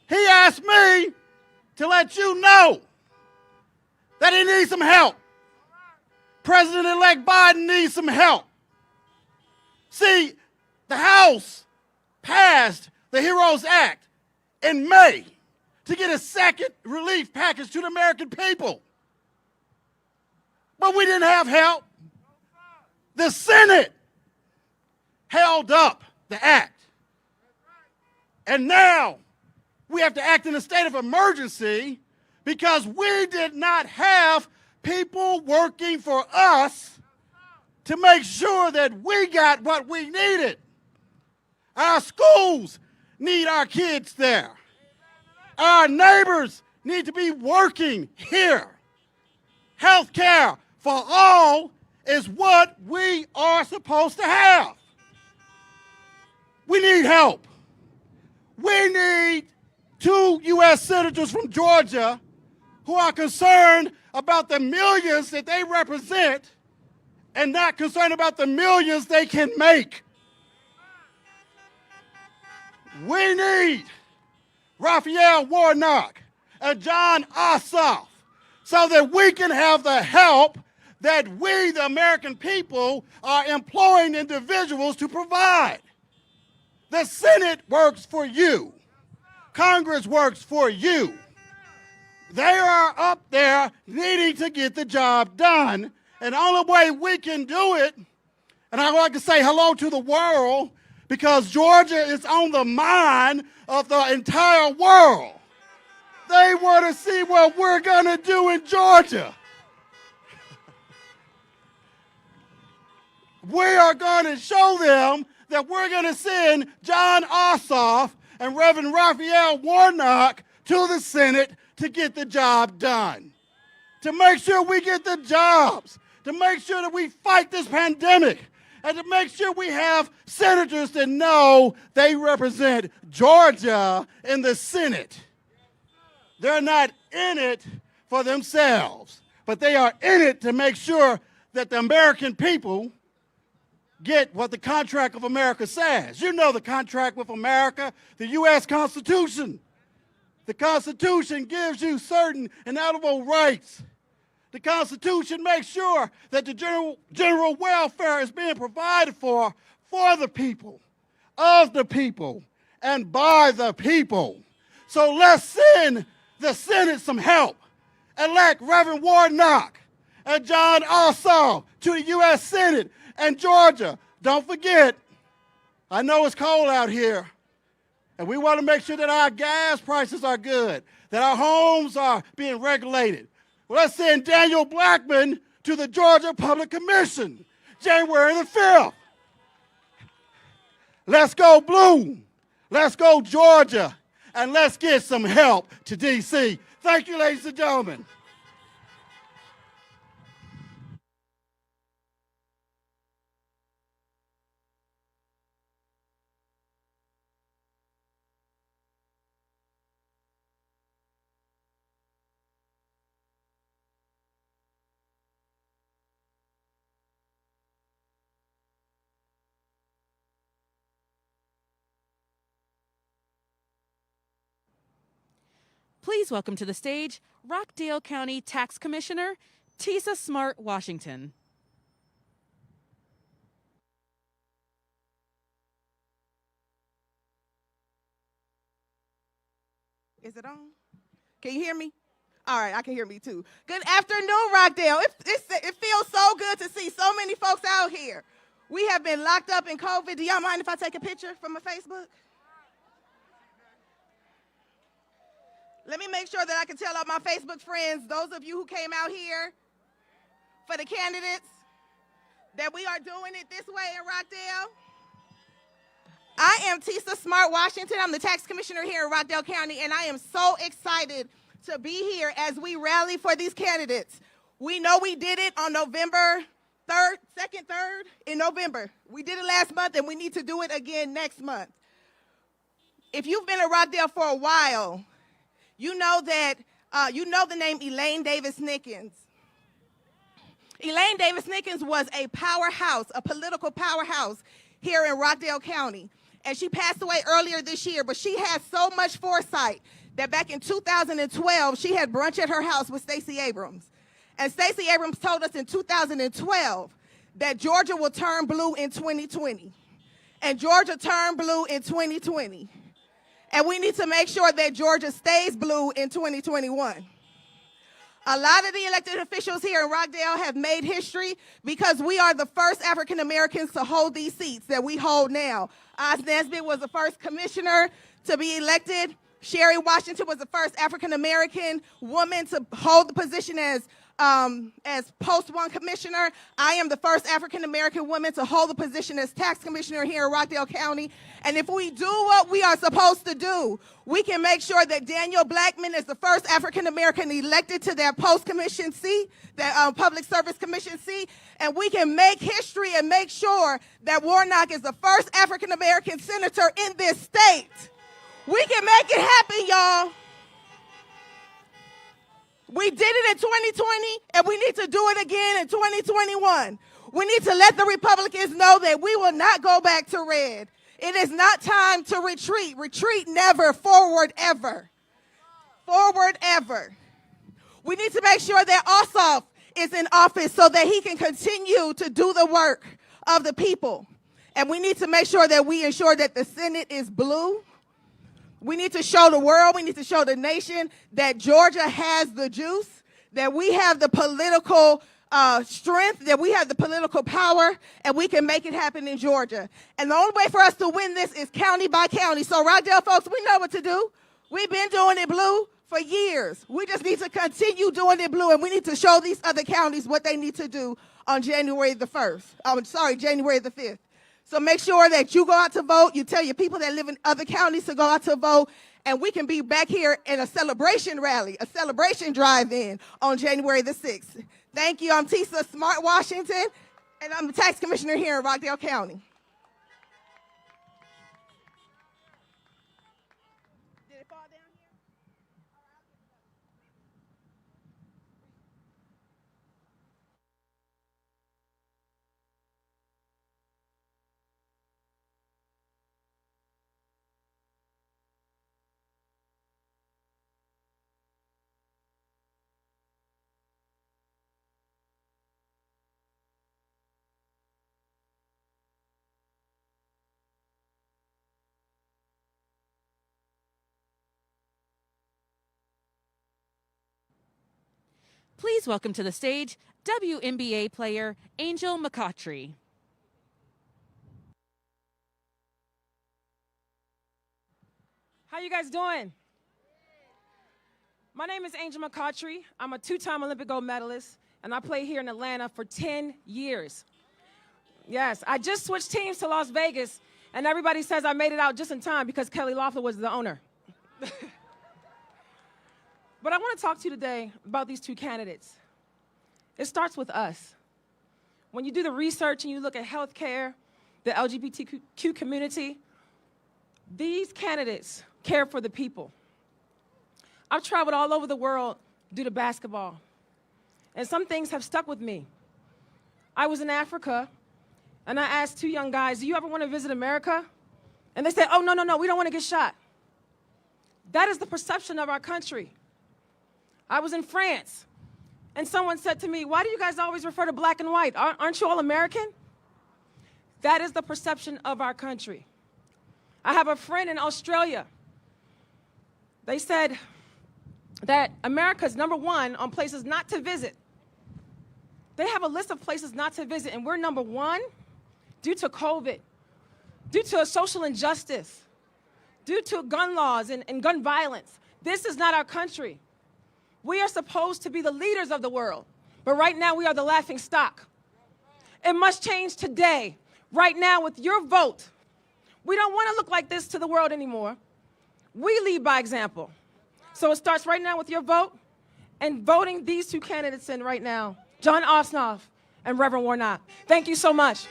He asked me to let you know that he needs some help. President-elect Biden needs some help. See, the House passed the HEROES Act in May to get a second relief package to the American people. But we didn't have help. The Senate held up the act. And now we have to act in a state of emergency because we did not have people working for us to make sure that we got what we needed. Our schools need our kids there. Our neighbors need to be working here. Health care for all is what we are supposed to have. We need help. We need 2 U.S. senators from Georgia who are concerned about the millions that they represent and not concerned about the millions they can make. We need Raphael Warnock and Jon Ossoff so that we can have the help that we, the American people, are employing individuals to provide. The Senate works for you. Congress works for you. They are up there needing to get the job done. And the only way we can do it, and I would like to say hello to the world, because Georgia is on the mind of the entire world. They want to see what we're going to do in Georgia. We are going to show them that we're going to send Jon Ossoff and Reverend Raphael Warnock to the Senate to get the job done, to make sure we get the jobs, to make sure that we fight this pandemic, and to make sure we have senators that know they represent Georgia in the Senate. They're not in it for themselves, but they are in it to make sure that the American people get what the contract of America says. You know the contract with America, the U.S. Constitution. The Constitution gives you certain inalienable rights. The Constitution makes sure that the general welfare is being provided for the people, of the people, and by the people. So let's send the Senate some help. Elect Reverend Warnock and Jon Ossoff to the U.S. Senate and Georgia. Don't forget, I know it's cold out here, and we want to make sure that our gas prices are good, that our homes are being regulated. Well, let's send Daniel Blackman to the Georgia Public Commission, January the 5th. Let's go blue. Let's go Georgia. And let's get some help to D.C. Thank you, ladies and gentlemen. Please welcome to the stage Rockdale County Tax Commissioner Tisa Smart Washington. Is it on? Can you hear me? All right, I can hear me too. Good afternoon, Rockdale. It feels so good to see so many folks out here. We have been locked up in COVID. Do y'all mind if I take a picture from my Facebook? Let me make sure that I can tell all my Facebook friends, those of you who came out here for the candidates, that we are doing it this way in Rockdale. I am Tisa Smart Washington. I'm the tax commissioner here in Rockdale County, and I am so excited to be here as we rally for these candidates. We know we did it on November 3rd, 2nd, 3rd, in November. We did it last month, and we need to do it again next month. If you've been in Rockdale for a while, you know that, you know the name Elaine Davis Nickens. Elaine Davis Nickens was a powerhouse, a political powerhouse here in Rockdale County. And she passed away earlier this year, but she had so much foresight that back in 2012, she had brunch at her house with Stacey Abrams. And Stacey Abrams told us in 2012 that Georgia will turn blue in 2020. And Georgia turned blue in 2020. And we need to make sure that Georgia stays blue in 2021. A lot of the elected officials here in Rockdale have made history because we are the first African Americans to hold these seats that we hold now. Oz Nesbitt was the first commissioner to be elected. Sherry Washington was the first African American woman to hold the position as as Post 1 Commissioner. I am the first African-American woman to hold the position as Tax Commissioner here in Rockdale County. And if we do what we are supposed to do, we can make sure that Daniel Blackman is the first African-American elected to that Post Commission seat, that Public Service Commission seat, and we can make history and make sure that Warnock is the first African-American senator in this state. We can make it happen, y'all. We did it in 2020, and we need to do it again in 2021. We need to let the Republicans know that we will not go back to red. It is not time to retreat. Retreat never, forward ever. Forward ever. We need to make sure that Ossoff is in office so that he can continue to do the work of the people. And we need to make sure that we ensure that the Senate is blue. We need to show the world, we need to show the nation that Georgia has the juice, that we have the political strength, that we have the political power, and we can make it happen in Georgia. And the only way for us to win this is county by county. So Rockdale folks, we know what to do. We've been doing it blue for years. We just need to continue doing it blue, and we need to show these other counties what they need to do on January the 5th. So make sure that you go out to vote. You tell your people that live in other counties to go out to vote. And we can be back here in a celebration rally, a celebration drive-in on January the 6th. Thank you. I'm Tisa Smart Washington, and I'm the tax commissioner here in Rockdale County. Please welcome to the stage WNBA player Angel Makautri. How you guys doing? My name is Angel Makautri. I'm a two-time Olympic gold medalist, and I play here in Atlanta for 10 years. Yes, I just switched teams to Las Vegas, and everybody says I made it out just in time because Kelly Loffler was the owner. But I want to talk to you today about these two candidates. It starts with us. When you do the research and you look at healthcare, the LGBTQ community, these candidates care for the people. I've traveled all over the world due to basketball, and some things have stuck with me. I was in Africa, and I asked two young guys, do you ever want to visit America? And they said, oh, no, we don't want to get shot. That is the perception of our country. I was in France, and someone said to me, why do you guys always refer to black and white? Aren't you all American? That is the perception of our country. I have a friend in Australia. They said that America's #1 on places not to visit. They have a list of places not to visit, and we're #1 due to COVID, due to social injustice, due to gun laws and gun violence. This is not our country. We are supposed to be the leaders of the world, but right now we are the laughing stock. It must change today, right now with your vote. We don't want to look like this to the world anymore. We lead by example. So it starts right now with your vote and voting these two candidates in right now, Jon Ossoff and Reverend Warnock. Thank you so much.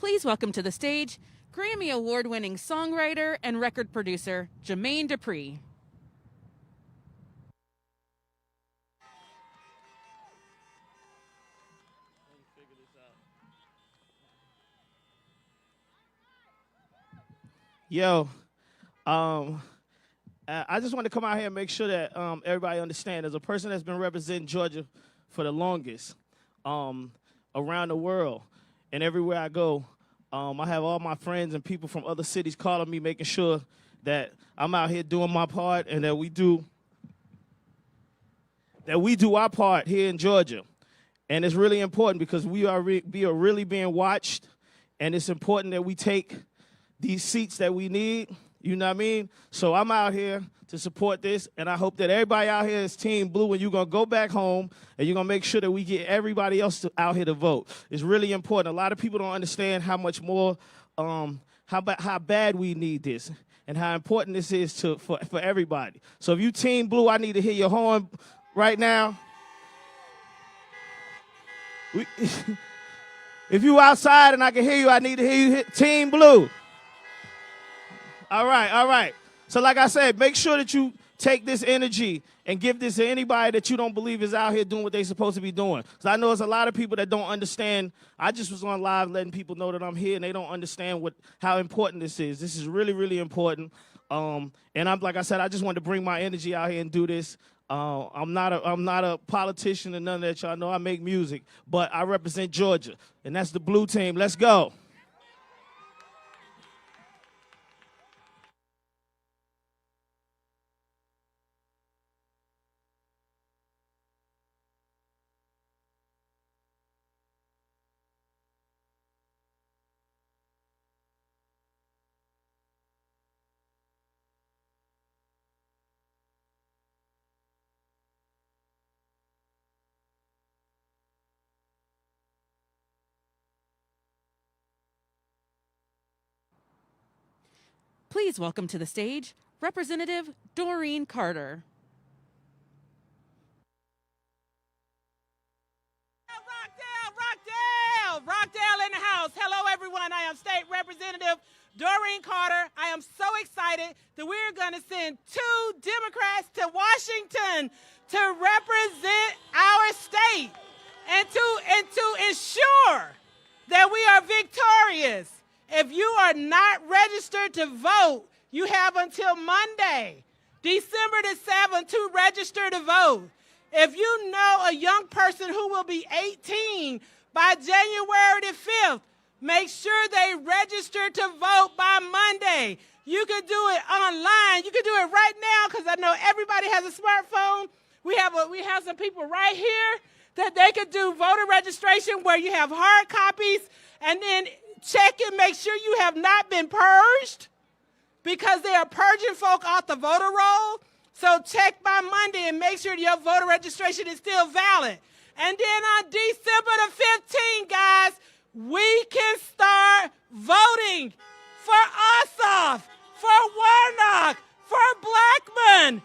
Please welcome to the stage Grammy Award-winning songwriter and record producer Jermaine Dupri. Yo, I just want to come out here and make sure that everybody understands. As a person that's been representing Georgia for the longest around the world and everywhere I go, I have all my friends and people from other cities calling me, making sure that I'm out here doing my part and that we do our part here in Georgia. And it's really important because we are really being watched, and it's important that we take these seats that we need, you know what I mean? So I'm out here to support this, and I hope that everybody out here is Team Blue, and you're going to go back home, and you're going to make sure that we get everybody else out here to vote. It's really important. A lot of people don't understand how much more, how bad we need this, and how important this is for everybody. So if you Team Blue, I need to hear your horn right now. If you outside and I can hear you, I need to hear you hit Team Blue. All right. So like I said, make sure that you take this energy and give this to anybody that you don't believe is out here doing what they're supposed to be doing. Because I know there's a lot of people that don't understand. I just was on live letting people know that I'm here, and they don't understand how important this is. This is really, really important. And like I said, I just wanted to bring my energy out here and do this. I'm not a politician or none of that. Y'all know I make music, but I represent Georgia, and that's the Blue team. Let's go. Please welcome to the stage Representative Doreen Carter. Rockdale in the house. Hello, everyone. I am State Representative Doreen Carter. I am so excited that we're going to send 2 Democrats to Washington to represent our state and to ensure that we are victorious. If you are not registered to vote, you have until Monday, December the 7th, to register to vote. If you know a young person who will be 18 by January the 5th, make sure they register to vote by Monday. You can do it online. You can do it right now because I know everybody has a smartphone. We have some people right here that they could do voter registration where you have hard copies, and then check and make sure you have not been purged because they are purging folk off the voter roll. So check by Monday and make sure your voter registration is still valid. And then on December the 15th, guys, we can start voting for Ossoff, for Warnock, for Blackman.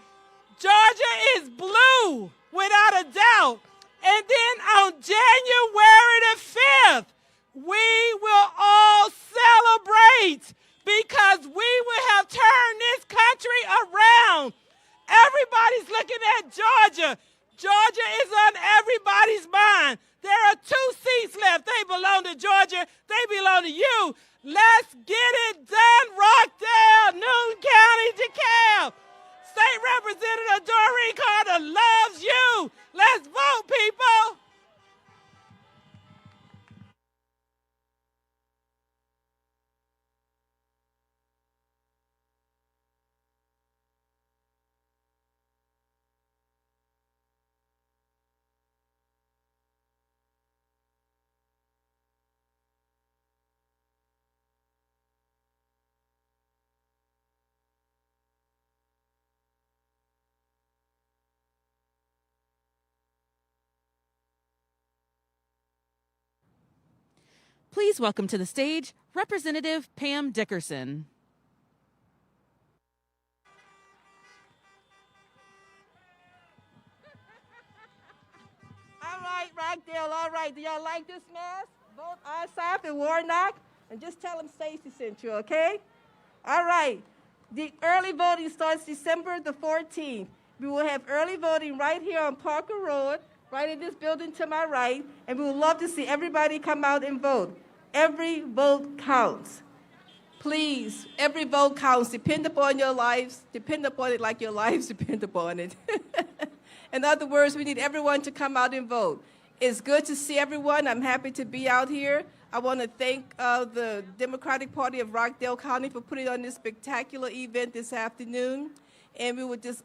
Georgia is blue, without a doubt. And then on January the 5th, we will all celebrate because we will have turned this country around. Everybody's looking at Georgia. Georgia is on everybody's mind. There are 2 seats left. They belong to Georgia. They belong to you. Let's get it done, Rockdale, Newton County, DeKalb. State Representative Doreen Carter loves you. Let's vote, people. Please welcome to the stage Representative Pam Dickerson. All right, Rockdale, all right. Do y'all like this mess? Vote Ossoff and Warnock And just tell them Stacy sent you, okay? All right. The early voting starts December the 14th. We will have early voting right here on Parker Road, right in this building to my right, and we would love to see everybody come out and vote. Every vote counts. Please, every vote counts. Depend upon your lives. Depend upon it like your lives depend upon it. In other words, we need everyone to come out and vote. It's good to see everyone. I'm happy to be out here. I want to thank the Democratic Party of Rockdale County for putting on this spectacular event this afternoon. And we would just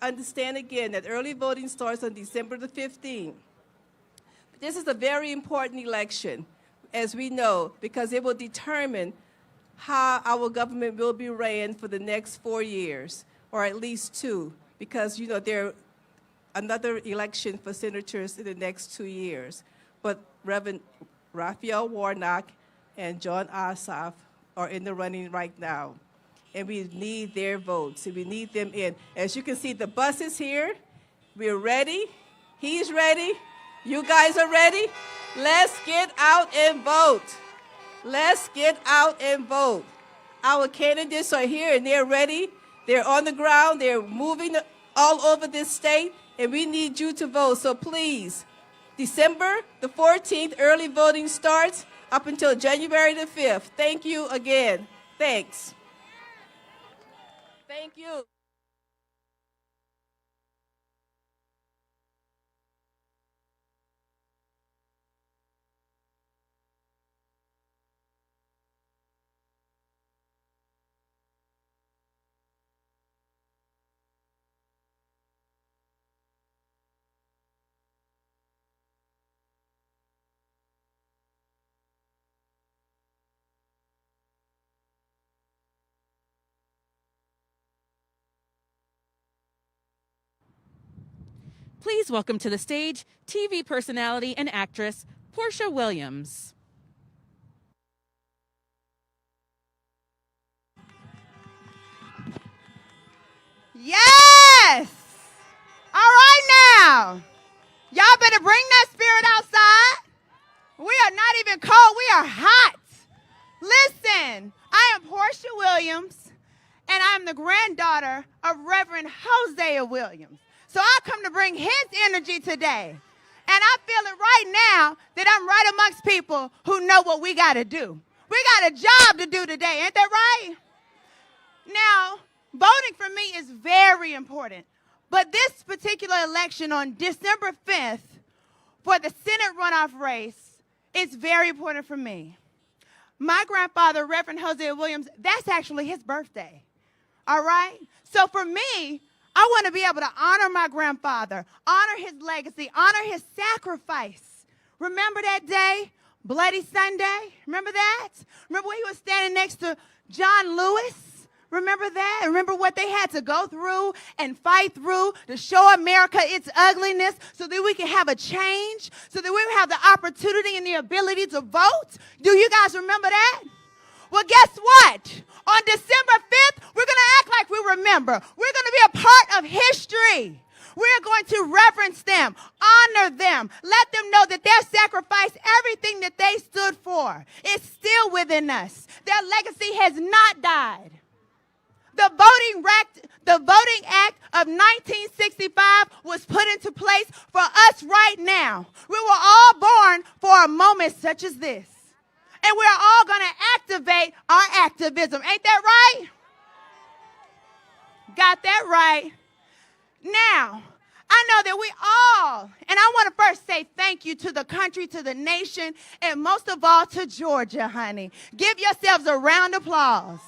understand again that early voting starts on December the 15th. This is a very important election, as we know, because it will determine how our government will be ran for the next 4 years, or at least 2, because, you know, there are another election for senators in the next 2 years. But Reverend Raphael Warnock and Jon Ossoff are in the running right now. And we need their votes, and we need them in. As you can see, the bus is here. We're ready. He's ready. You guys are ready? Let's get out and vote. Let's get out and vote. Our candidates are here, and they're ready. They're on the ground. They're moving all over this state, and we need you to vote. So please, December the 14th, early voting starts up until January the 5th. Thank you again. Thanks. Thank you. Please welcome to the stage TV personality and actress Portia Williams. Yes! All right now. Y'all better bring that spirit outside. We are not even cold. We are hot. Listen, I am Portia Williams, and I'm the granddaughter of Reverend Hosea Williams. So I come to bring his energy today. And I feel it right now that I'm right amongst people who know what we got to do. We got a job to do today. Ain't that right? Now, voting for me is very important. But this particular election on December 5th for the Senate runoff race is very important for me. My grandfather, Reverend Hosea Williams, that's actually his birthday. All right? So for me, I want to be able to honor my grandfather, honor his legacy, honor his sacrifice. Remember that day, Bloody Sunday? Remember that? Remember when he was standing next to John Lewis? Remember that? Remember what they had to go through and fight through to show America its ugliness so that we can have a change, so that we have the opportunity and the ability to vote? Do you guys remember that? Well, guess what? On December 5th, we're going to act like we remember. We're going to be a part of history. We're going to reverence them, honor them, let them know that their sacrifice, everything that they stood for, is still within us. Their legacy has not died. The Voting Act of 1965 was put into place for us right now. We were all born for a moment such as this. And we're all going to activate our activism. Ain't that right? Got that right. Now, I know that we all, and I want to first say thank you to the country, to the nation, and most of all to Georgia, honey. Give yourselves a round of applause.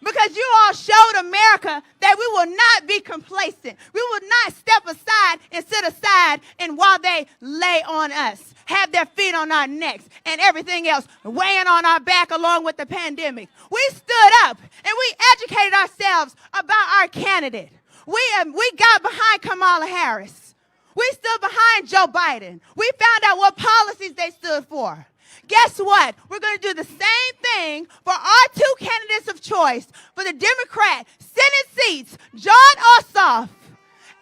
Because you all showed America that we will not be complacent. We will not step aside and sit aside and while they lay on us, have their feet on our necks and everything else weighing on our back along with the pandemic. We stood up and we educated ourselves about our candidate. We got behind Kamala Harris. We stood behind Joe Biden. We found out what policies they stood for. Guess what? We're going to do the same thing for our two candidates of choice for the Democrat Senate seats, Jon Ossoff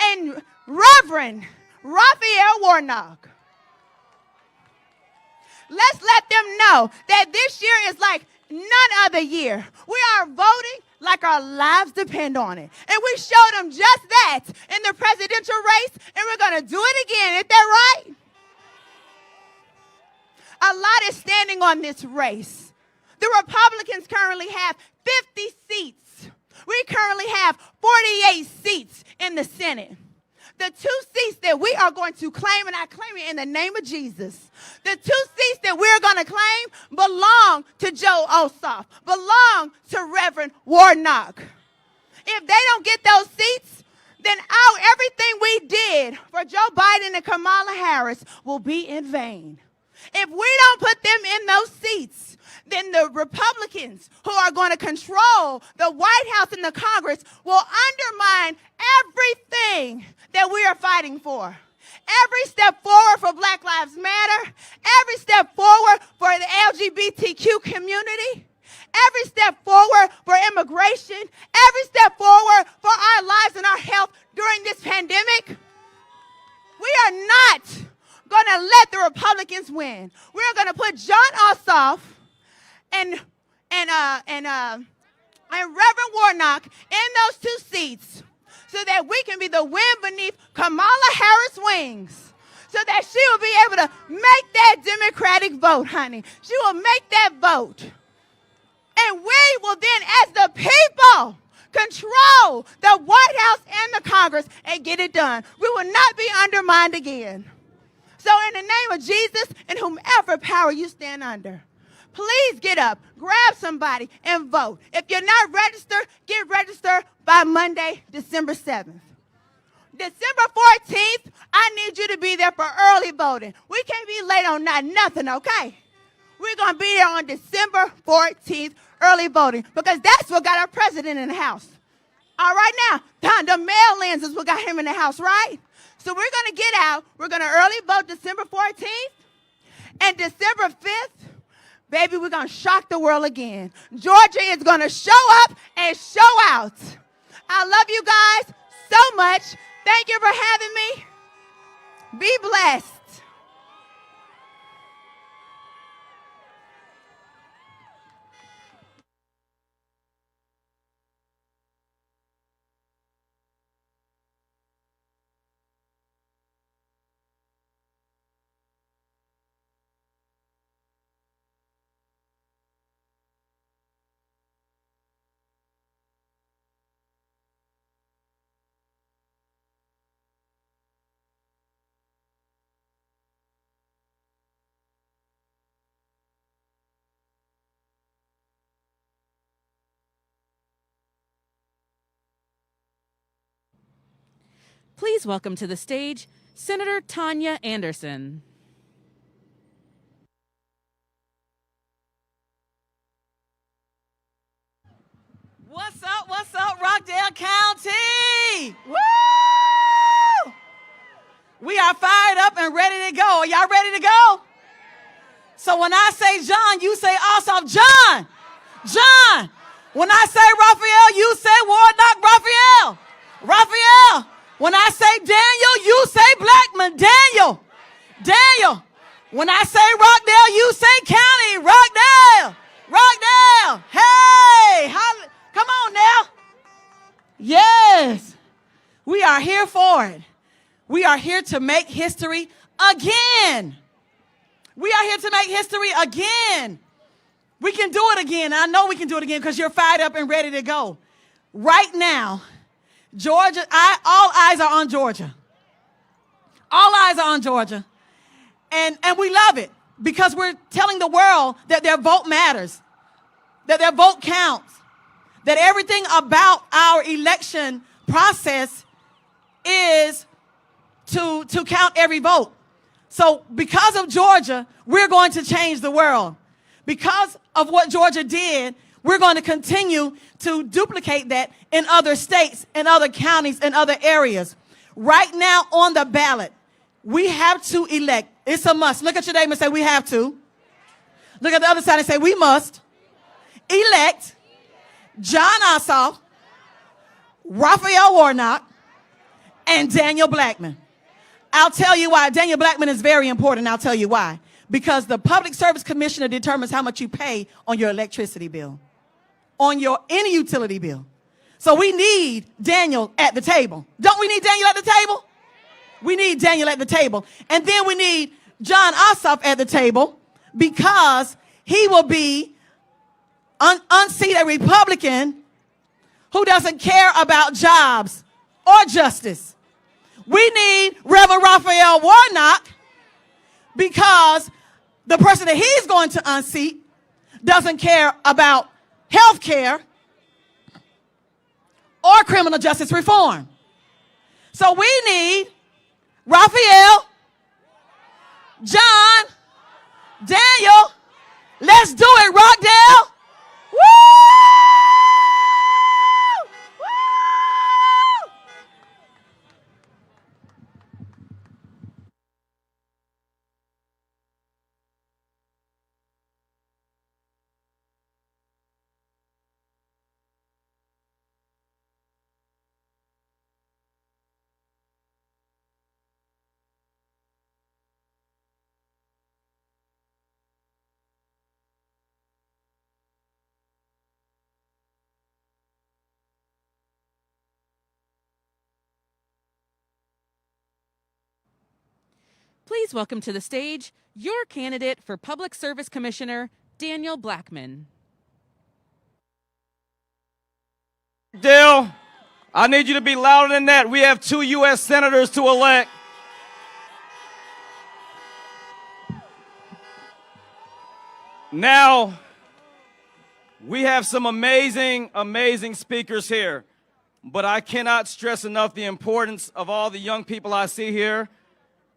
and Reverend Raphael Warnock. Let's let them know that this year is like none other year. We are voting like our lives depend on it. And we showed them just that in the presidential race, and we're going to do it again. Isn't that right? A lot is standing on this race. The Republicans currently have 50 seats. We currently have 48 seats in the Senate. The 2 seats that we are going to claim, and I claim it in the name of Jesus, the 2 seats that we're going to claim belong to Jon Ossoff, belong to Reverend Warnock. If they don't get those seats, then everything we did for Joe Biden and Kamala Harris will be in vain. If we don't put them in those seats, then the Republicans who are going to control the White House and the Congress will undermine everything that we are fighting for. Every step forward for Black Lives Matter, every step forward for the LGBTQ community, every step forward for immigration, every step forward for our lives and our health during this pandemic. We are not going to let the Republicans win. We're going to put Jon Ossoff and Reverend Warnock in those 2 seats so that we can be the wind beneath Kamala Harris' wings, so that she will be able to make that Democratic vote, honey. She will make that vote. And we will then, as the people, control the White House and the Congress and get it done. We will not be undermined again. So in the name of Jesus and whomever power you stand under, please get up, grab somebody, and vote. If you're not registered, get registered by Monday, December 7th. December 14th, I need you to be there for early voting. We can't be late on nothing, okay? We're going to be there on December 14th, early voting, because that's what got our president in the house. All right, now, the mail-ins is what got him in the house, right? So we're going to get out. We're going to early vote December 14th, and December 5th, baby, we're going to shock the world again. Georgia is going to show up and show out. I love you guys so much. Thank you for having me. Be blessed. Please welcome to the stage Senator Tanya Anderson. What's up, Rockdale County? Woo! We are fired up and ready to go. Are y'all ready to go? So when I say Jon, you say Ossoff. Jon! Jon! When I say Raphael, you say Warnock. Raphael! Raphael! When I say Daniel, you say Blackman. Daniel! Daniel! When I say Rockdale, you say County. Rockdale! Rockdale! Hey! Come on now. Yes. We are here for it. We are here to make history again. We are here to make history again. We can do it again. I know we can do it again because you're fired up and ready to go. Right now, Georgia, all eyes are on Georgia. All eyes are on Georgia. And we love it because we're telling the world that their vote matters, that their vote counts, that everything about our election process is to count every vote. So because of Georgia, we're going to change the world. Because of what Georgia did, we're going to continue to duplicate that in other states, in other counties, in other areas. Right now on the ballot, we have to elect. It's a must. Look at your neighbor and say, we have to. Look at the other side and say, we must elect Jon Ossoff, Raphael Warnock, and Daniel Blackman. I'll tell you why. Daniel Blackman is very important. I'll tell you why. because the Public Service Commissioner determines how much you pay on your electricity bill, on your any utility bill. So we need Daniel at the table. Don't we need Daniel at the table? We need Daniel at the table. And then we need Jon Ossoff at the table because he will be unseat a Republican who doesn't care about jobs or justice. We need Reverend Raphael Warnock because the person that he's going to unseat doesn't care about health care or criminal justice reform. So we need Raphael, Jon, Daniel. Let's do it, Rockdale. Woo! Please welcome to the stage your candidate for Public Service Commissioner, Daniel Blackman. Dale, I need you to be louder than that. We have 2 U.S. senators to elect. Now, we have some amazing, amazing speakers here, but I cannot stress enough the importance of all the young people I see here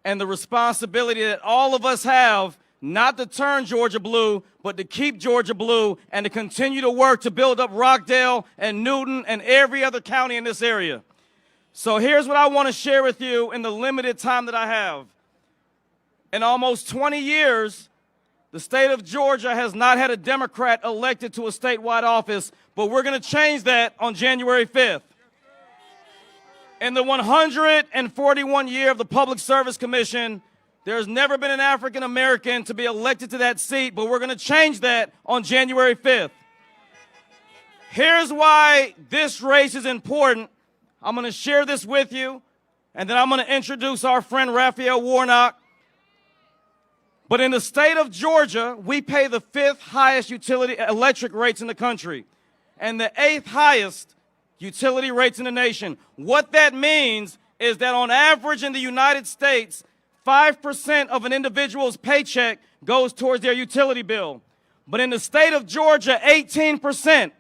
and the responsibility that all of us have not to turn Georgia blue, but to keep Georgia blue and to continue to work to build up Rockdale and Newton and every other county in this area. So here's what I want to share with you in the limited time that I have. In almost 20 years, the state of Georgia has not had a Democrat elected to a statewide office, but we're going to change that on January 5th. In the 141 year of the Public Service Commission, there's never been an African American to be elected to that seat, but we're going to change that on January 5th. Here's why this race is important. I'm going to share this with you, and then I'm going to introduce our friend Raphael Warnock. But in the state of Georgia, we pay the 5th highest utility electric rates in the country and the 8th highest utility rates in the nation. What that means is that on average in the United States, 5% of an individual's paycheck goes towards their utility bill. But in the state of Georgia, 18%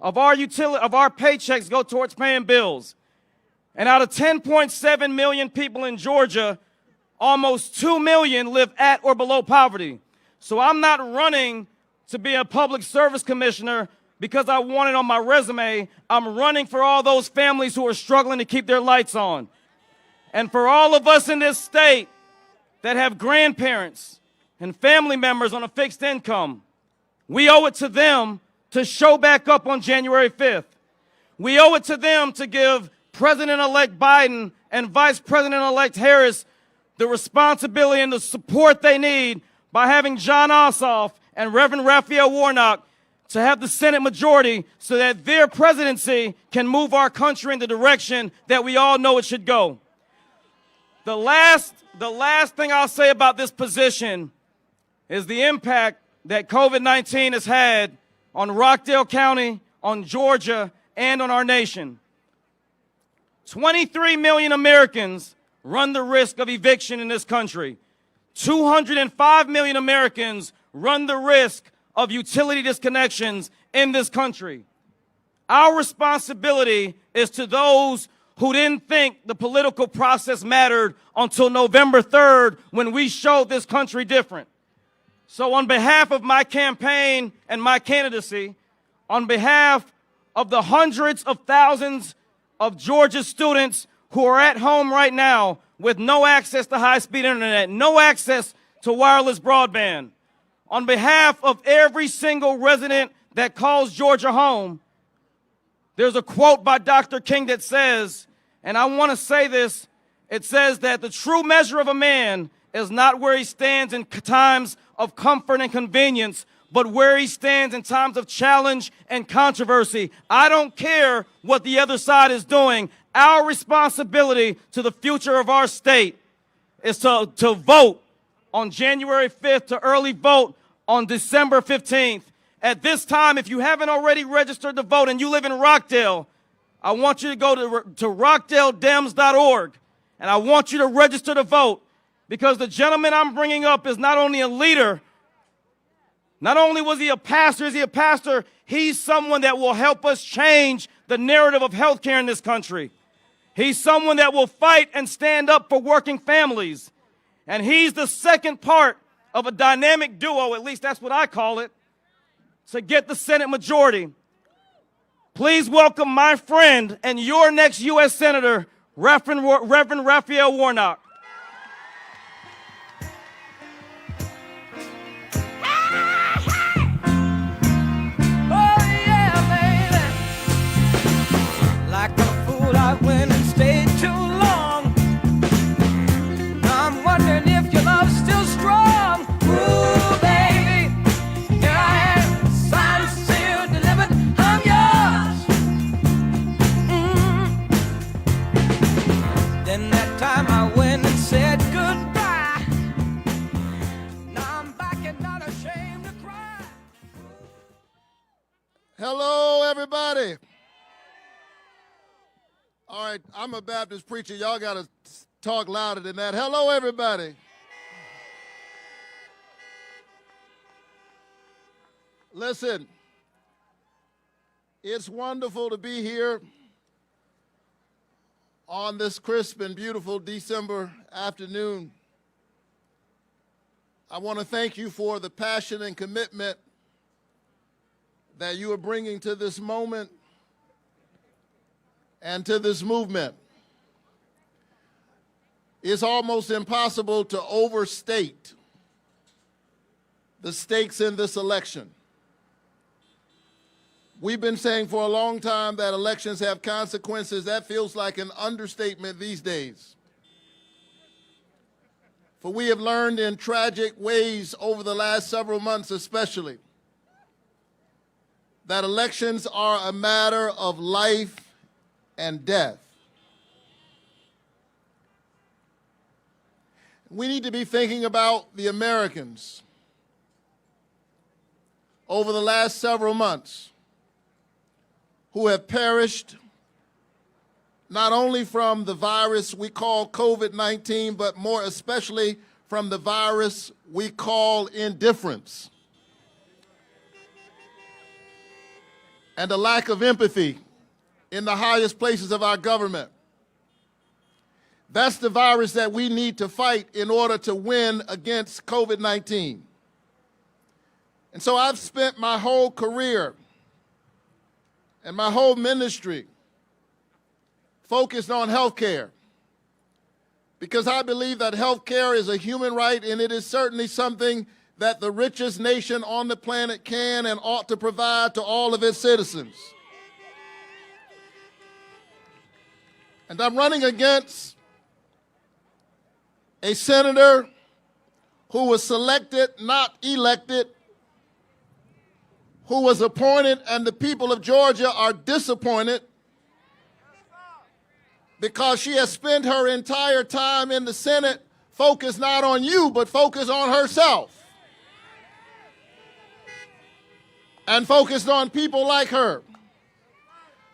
of our paychecks go towards paying bills. And out of 10.7 million people in Georgia, almost 2 million live at or below poverty. So I'm not running to be a public service commissioner because I want it on my resume. I'm running for all those families who are struggling to keep their lights on. And for all of us in this state that have grandparents and family members on a fixed income, we owe it to them to show back up on January 5th. We owe it to them to give President-elect Biden and Vice President-elect Harris the responsibility and the support they need by having Jon Ossoff and Reverend Raphael Warnock to have the Senate majority so that their presidency can move our country in the direction that we all know it should go. The last thing I'll say about this position is the impact that COVID-19 has had on Rockdale County, on Georgia, and on our nation. 23 million Americans run the risk of eviction in this country. 205 million Americans run the risk of utility disconnections in this country. Our responsibility is to those who didn't think the political process mattered until November 3rd when we showed this country different. So on behalf of my campaign and my candidacy, on behalf of the hundreds of thousands of Georgia students who are at home right now with no access to high-speed internet, no access to wireless broadband, on behalf of every single resident that calls Georgia home, there's a quote by Dr. King that says, and I want to say this, it says that the true measure of a man is not where he stands in times of comfort and convenience, but where he stands in times of challenge and controversy. I don't care what the other side is doing. Our responsibility to the future of our state is to vote on January 5th, to early vote on December 15th. At this time, if you haven't already registered to vote and you live in Rockdale, I want you to go to rockdaledems.org, and I want you to register to vote, because the gentleman I'm bringing up is not only a leader, not only was he a pastor, is he a pastor, he's someone that will help us change the narrative of healthcare in this country. He's someone that will fight and stand up for working families. And he's the second part of a dynamic duo, at least that's what I call it, to get the Senate majority. Please welcome my friend and your next U.S. Senator, Reverend Raphael Warnock. Like a fool, I went and stayed too long. Now I'm wondering if your love's still strong. Ooh, baby, here I am, signed, sealed, delivered, I'm yours. Then that time I went and said goodbye. Now I'm back and not ashamed to cry. Hello, everybody. All right, I'm a Baptist preacher. Y'all got to talk louder than that. Hello, everybody. Listen, it's wonderful to be here on this crisp and beautiful December afternoon. I want to thank you for the passion and commitment that you are bringing to this moment and to this movement. It's almost impossible to overstate the stakes in this election. We've been saying for a long time that elections have consequences. That feels like an understatement these days. For we have learned in tragic ways over the last several months especially that elections are a matter of life and death. We need to be thinking about the Americans over the last several months who have perished not only from the virus we call COVID-19, but more especially from the virus we call indifference and a lack of empathy in the highest places of our government. That's the virus that we need to fight in order to win against COVID-19. And so I've spent my whole career and my whole ministry focused on health care, because I believe that health care is a human right, and it is certainly something that the richest nation on the planet can and ought to provide to all of its citizens. And I'm running against a senator who was selected, not elected, who was appointed, and the people of Georgia are disappointed because she has spent her entire time in the Senate focused not on you, but focused on herself and focused on people like her.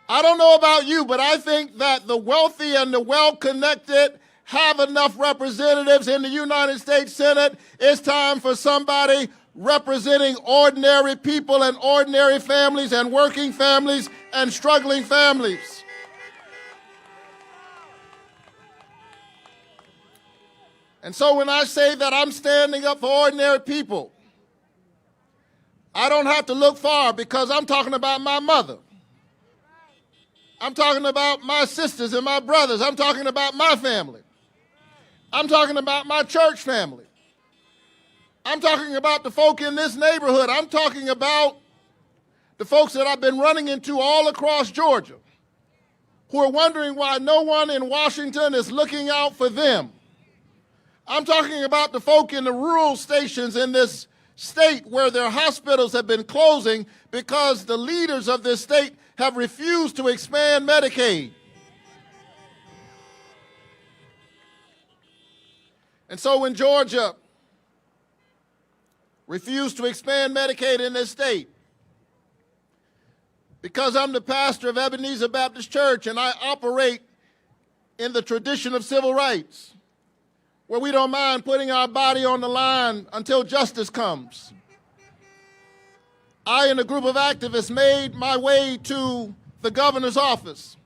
I don't know about you, but I think that the wealthy and the well-connected have enough representatives in the United States Senate. It's time for somebody representing ordinary people and ordinary families and working families and struggling families. And so when I say that I'm standing up for ordinary people, I don't have to look far, because I'm talking about my mother. I'm talking about my sisters and my brothers. I'm talking about my family. I'm talking about my church family. I'm talking about the folk in this neighborhood. I'm talking about the folks that I've been running into all across Georgia who are wondering why no one in Washington is looking out for them. I'm talking about the folk in the rural stations in this state where their hospitals have been closing because the leaders of this state have refused to expand Medicaid. And so when Georgia refused to expand Medicaid in this state, because I'm the pastor of Ebenezer Baptist Church and I operate in the tradition of civil rights, where we don't mind putting our body on the line until justice comes, I and a group of activists made my way to the governor's office.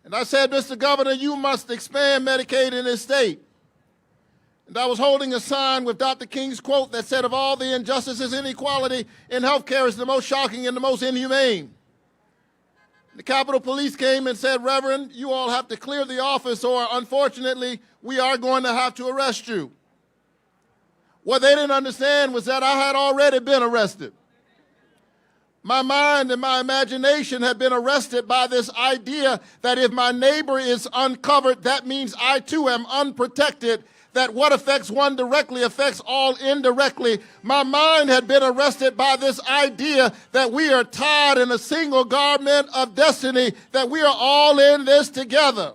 And I said, Mr. Governor, you must expand Medicaid in this state. And I was holding a sign with Dr. King's quote that said, of all the injustices, inequality in healthcare is the most shocking and the most inhumane. The Capitol Police came and said, Reverend, you all have to clear the office or unfortunately, we are going to have to arrest you. What they didn't understand was that I had already been arrested. My mind and my imagination had been arrested by this idea that if my neighbor is uncovered, that means I too am unprotected, that what affects one directly affects all indirectly. My mind had been arrested by this idea that we are tied in a single garment of destiny, that we are all in this together.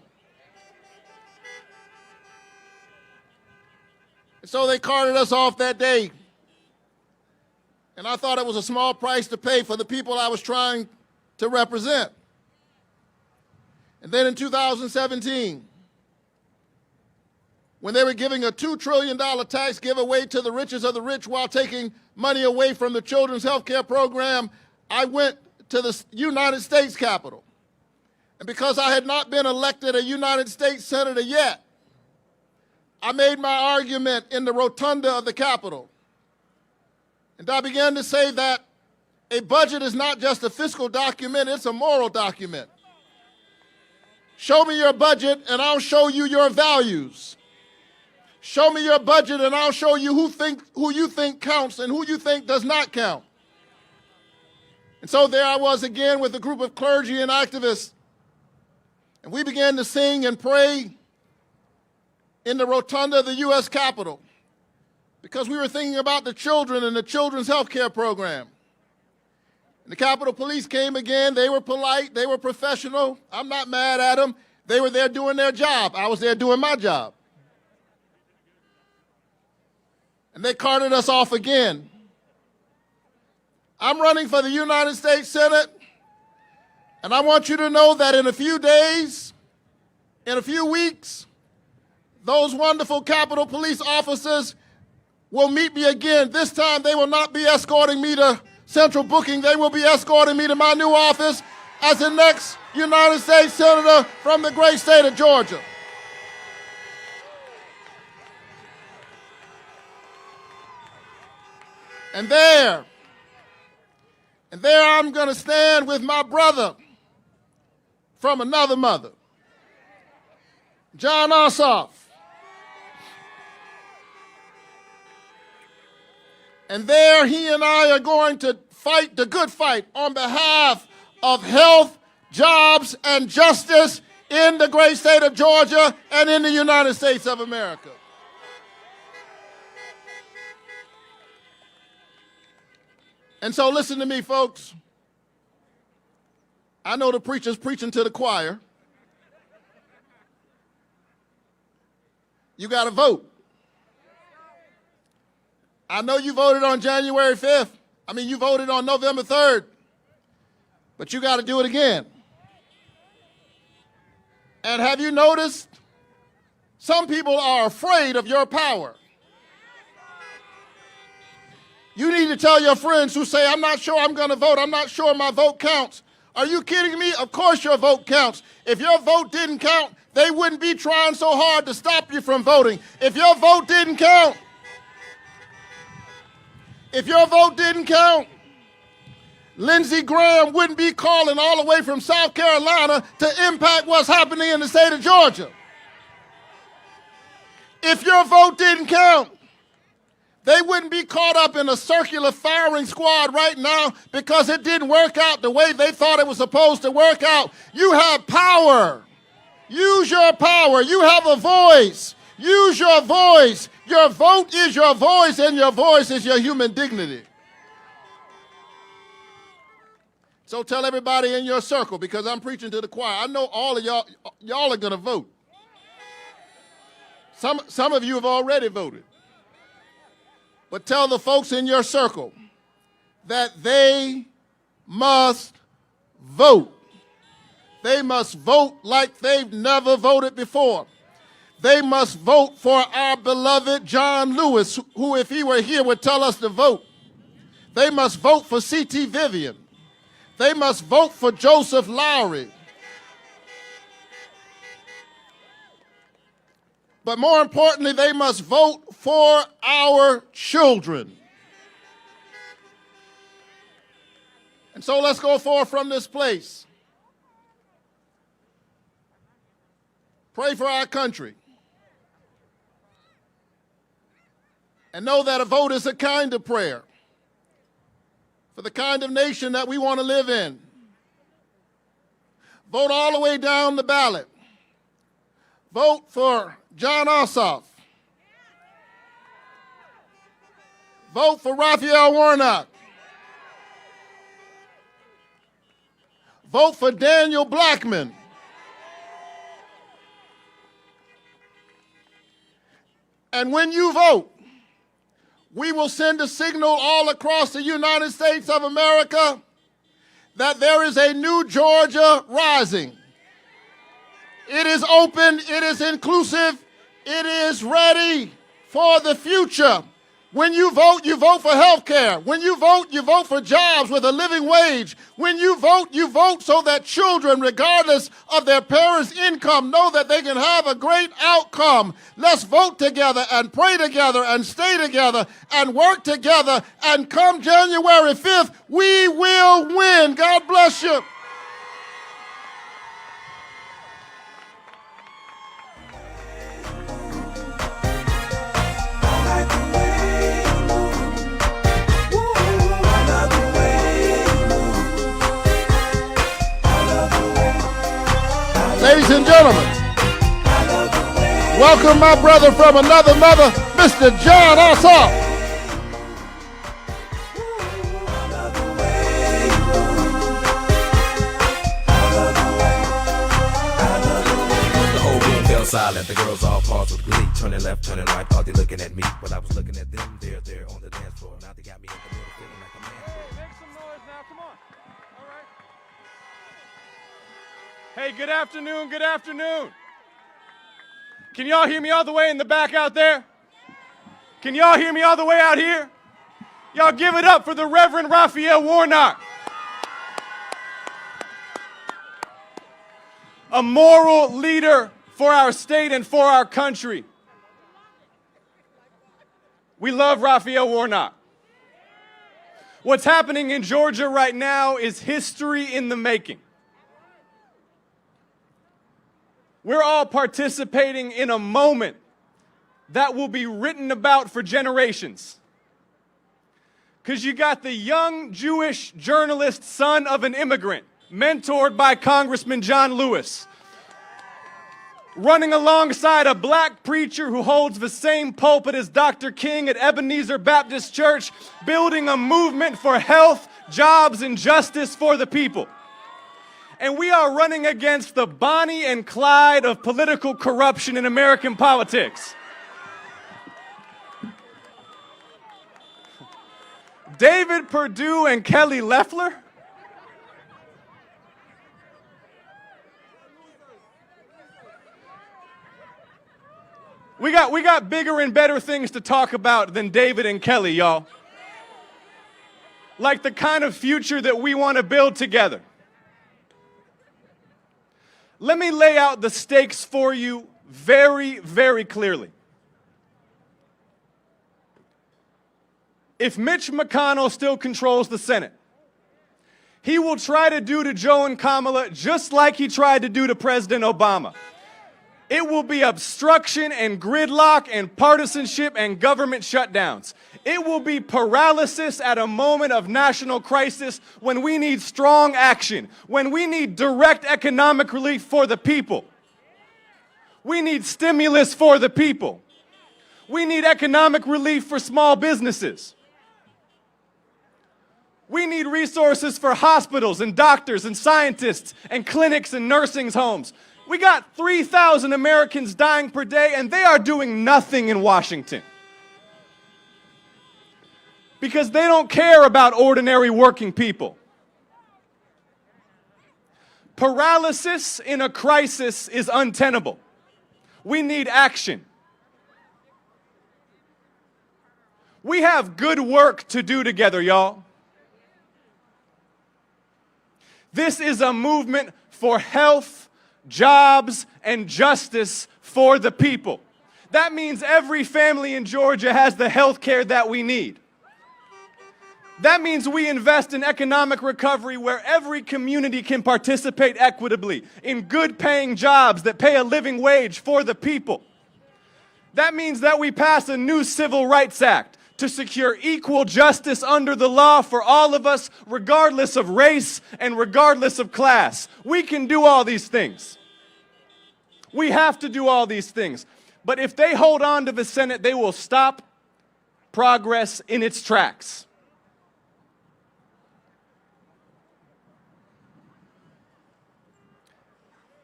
So they carted us off that day. And I thought it was a small price to pay for the people I was trying to represent. And then in 2017, when they were giving a $2 trillion tax giveaway to the richest of the rich while taking money away from the children's health care program, I went to the United States Capitol. And because I had not been elected a United States Senator yet, I made my argument in the rotunda of the Capitol. And I began to say that a budget is not just a fiscal document, it's a moral document. Show me your budget and I'll show you your values. Show me your budget and I'll show you who you think counts and who you think does not count. And so there I was again with a group of clergy and activists. And we began to sing and pray in the rotunda of the U.S. Capitol because we were thinking about the children and the children's health care program. And the Capitol Police came again. They were polite. They were professional. I'm not mad at them. They were there doing their job. I was there doing my job. And they carted us off again. I'm running for the United States Senate, and I want you to know that in a few days, in a few weeks, those wonderful Capitol Police officers will meet me again. This time they will not be escorting me to central booking. They will be escorting me to my new office as the next United States Senator from the great state of Georgia. And there I'm going to stand with my brother from another mother, Jon Ossoff. And there he and I are going to fight the good fight on behalf of health, jobs, and justice in the great state of Georgia and in the United States of America. And so listen to me, folks. I know the preacher's preaching to the choir. You got to vote. I know you voted on January 5th. You voted on November 3rd. But you got to do it again. And have you noticed? Some people are afraid of your power. You need to tell your friends who say, I'm not sure I'm going to vote. I'm not sure my vote counts. Are you kidding me? Of course your vote counts. If your vote didn't count, they wouldn't be trying so hard to stop you from voting. If your vote didn't count, Lindsey Graham wouldn't be calling all the way from South Carolina to impact what's happening in the state of Georgia. If your vote didn't count, they wouldn't be caught up in a circular firing squad right now because it didn't work out the way they thought it was supposed to work out. You have power. Use your power. You have a voice. Use your voice. Your vote is your voice, and your voice is your human dignity. So tell everybody in your circle, because I'm preaching to the choir. I know all of y'all are going to vote. Some of you have already voted. But tell the folks in your circle that they must vote. They must vote like they've never voted before. They must vote for our beloved John Lewis, who, if he were here, would tell us to vote. They must vote for C.T. Vivian. They must vote for Joseph Lowry. But more importantly, they must vote for our children. And so let's go forth from this place. Pray for our country. And know that a vote is a kind of prayer for the kind of nation that we want to live in. Vote all the way down the ballot. Vote for Jon Ossoff. Vote for Raphael Warnock. Vote for Daniel Blackman. And when you vote, we will send a signal all across the United States of America that there is a new Georgia rising. It is open, it is inclusive, it is ready for the future. When you vote for health care. When you vote for jobs with a living wage. When you vote so that children, regardless of their parents' income, know that they can have a great outcome. Let's vote together and pray together and stay together and work together. And come January 5th, we will win. God bless you. Ladies and gentlemen, welcome my brother from another mother, Mr. Jon Ossoff. The whole room fell silent. The girls all paused with glee, turning left, turning right. Thought they looking at me, but I was looking at them. They're on the dance floor. Now they got me in the middle, feeling like a man. Make some noise now. Come on. All right. Hey, good afternoon, good afternoon. Can y'all hear me all the way in the back out there? Can y'all hear me all the way out here? Y'all give it up for the Reverend Raphael Warnock. A moral leader for our state and for our country. We love Raphael Warnock. What's happening in Georgia right now is history in the making. We're all participating in a moment that will be written about for generations. Because you got the young Jewish journalist, son of an immigrant, mentored by Congressman John Lewis, running alongside a black preacher who holds the same pulpit as Dr. King at Ebenezer Baptist Church, building a movement for health, jobs, and justice for the people. And we are running against the Bonnie and Clyde of political corruption in American politics. David Perdue and Kelly Loeffler? We got bigger and better things to talk about than David and Kelly, y'all. Like the kind of future that we want to build together. Let me lay out the stakes for you very, very clearly. If Mitch McConnell still controls the Senate, he will try to do to Joe and Kamala just like he tried to do to President Obama. It will be obstruction and gridlock and partisanship and government shutdowns. It will be paralysis at a moment of national crisis when we need strong action, when we need direct economic relief for the people. We need stimulus for the people. We need economic relief for small businesses. We need resources for hospitals and doctors and scientists and clinics and nursing homes. We got 3,000 Americans dying per day, and they are doing nothing in Washington. Because they don't care about ordinary working people. Paralysis in a crisis is untenable. We need action. We have good work to do together, y'all. This is a movement for health, jobs, and justice for the people. That means every family in Georgia has the health care that we need. That means we invest in economic recovery where every community can participate equitably in good-paying jobs that pay a living wage for the people. That means that we pass a new Civil Rights Act to secure equal justice under the law for all of us, regardless of race and regardless of class. We can do all these things. We have to do all these things. But if they hold on to the Senate, they will stop progress in its tracks.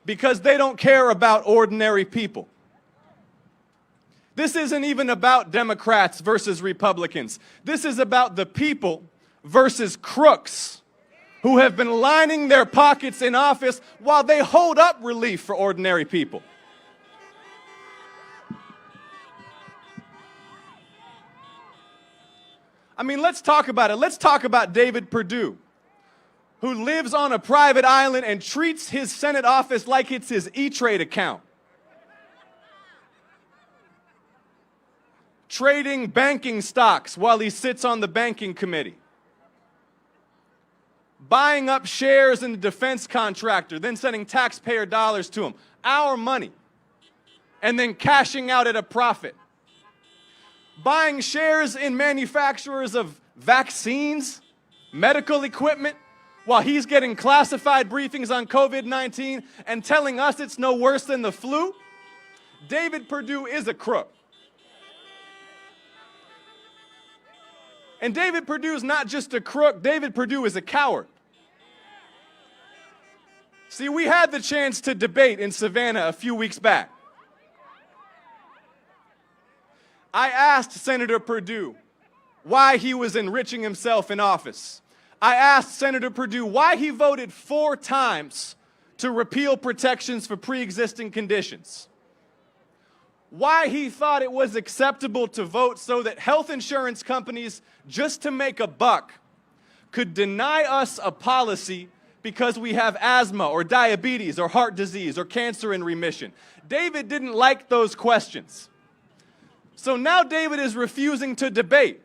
Because they don't care about ordinary people. This isn't even about Democrats versus Republicans. This is about the people versus crooks who have been lining their pockets in office while they hold up relief for ordinary people. I mean, let's talk about it. Let's talk about David Perdue, who lives on a private island and treats his Senate office like it's his E-Trade account. Trading banking stocks while he sits on the banking committee. Buying up shares in the defense contractor, then sending taxpayer dollars to him, our money, and then cashing out at a profit. Buying shares in manufacturers of vaccines, medical equipment, while he's getting classified briefings on COVID-19 and telling us it's no worse than the flu. David Perdue is a crook. And David Perdue is not just a crook, David Perdue is a coward. See, we had the chance to debate in Savannah a few weeks back. I asked Senator Perdue why he was enriching himself in office. I asked Senator Perdue why he voted 4 times to repeal protections for pre-existing conditions. Why he thought it was acceptable to vote so that health insurance companies, just to make a buck, could deny us a policy because we have asthma or diabetes or heart disease or cancer in remission. David didn't like those questions. So now David is refusing to debate.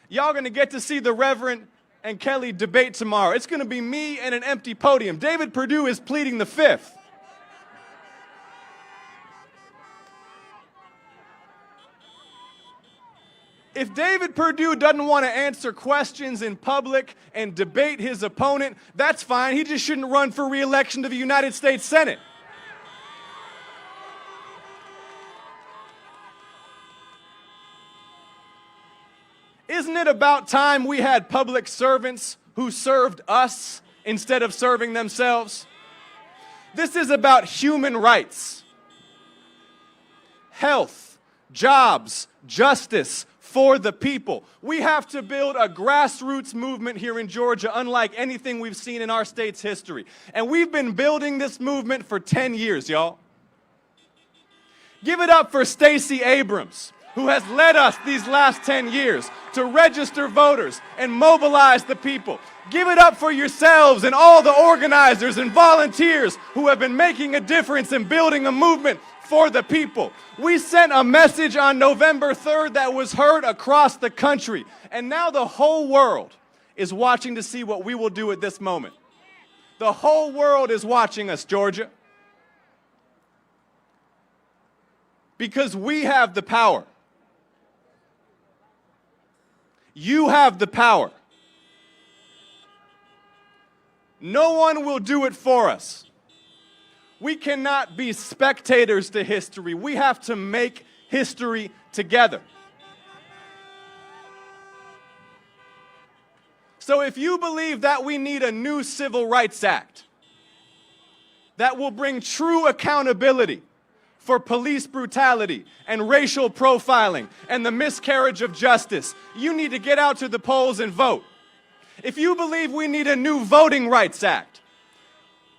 Y'all gonna get to see the Reverend and Kelly debate tomorrow. It's gonna be me and an empty podium. David Perdue is pleading the 5th. If David Perdue doesn't want to answer questions in public and debate his opponent, that's fine. He just shouldn't run for re-election to the United States Senate. Isn't it about time we had public servants who served us instead of serving themselves? This is about human rights, health, jobs, justice for the people. We have to build a grassroots movement here in Georgia unlike anything we've seen in our state's history. And we've been building this movement for 10 years, y'all. Give it up for Stacey Abrams, who has led us these last 10 years to register voters and mobilize the people. Give it up for yourselves and all the organizers and volunteers who have been making a difference in building a movement for the people. We sent a message on November 3rd that was heard across the country. And now the whole world is watching to see what we will do at this moment. The whole world is watching us, Georgia. Because we have the power. You have the power. No one will do it for us. We cannot be spectators to history. We have to make history together. So if you believe that we need a new Civil Rights Act that will bring true accountability for police brutality and racial profiling and the miscarriage of justice, you need to get out to the polls and vote. If you believe we need a new Voting Rights Act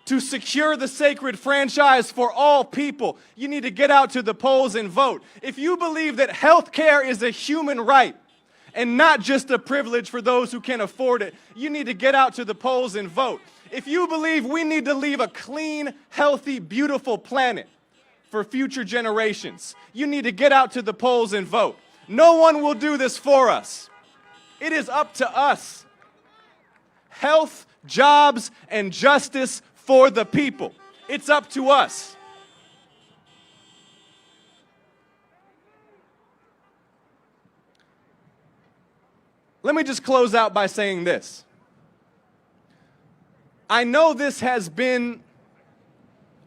to secure the sacred franchise for all people, you need to get out to the polls and vote. If you believe that health care is a human right and not just a privilege for those who can afford it, you need to get out to the polls and vote. If you believe we need to leave a clean, healthy, beautiful planet for future generations, you need to get out to the polls and vote. No one will do this for us. It is up to us. Health, jobs, and justice for the people. It's up to us. Let me just close out by saying this. I know this has been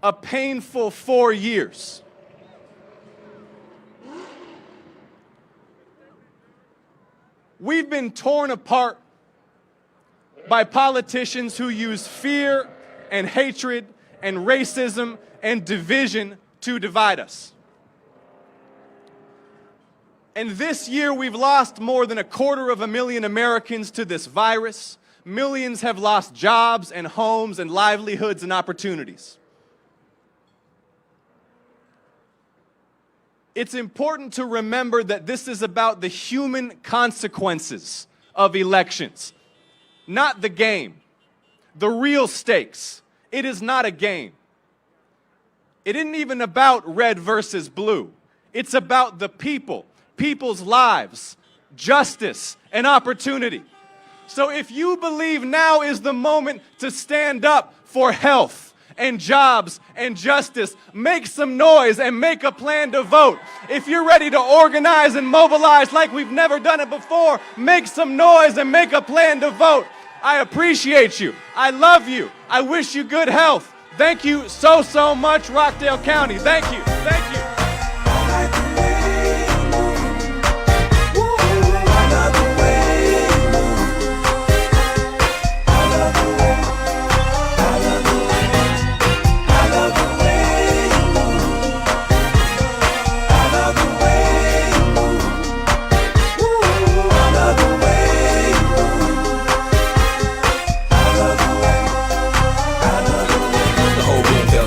a painful 4 years. We've been torn apart by politicians who use fear and hatred and racism and division to divide us. And this year we've lost more than 250,000 Americans to this virus. Millions have lost jobs and homes and livelihoods and opportunities. It's important to remember that this is about the human consequences of elections, not the game, the real stakes. It is not a game. It isn't even about red versus blue. It's about the people, people's lives, justice, and opportunity. So if you believe now is the moment to stand up for health and jobs and justice, make some noise and make a plan to vote. If you're ready to organize and mobilize like we've never done it before, make some noise and make a plan to vote. I appreciate you. I love you. I wish you good health. Thank you so, so much, Rockdale County. Thank you. Thank you.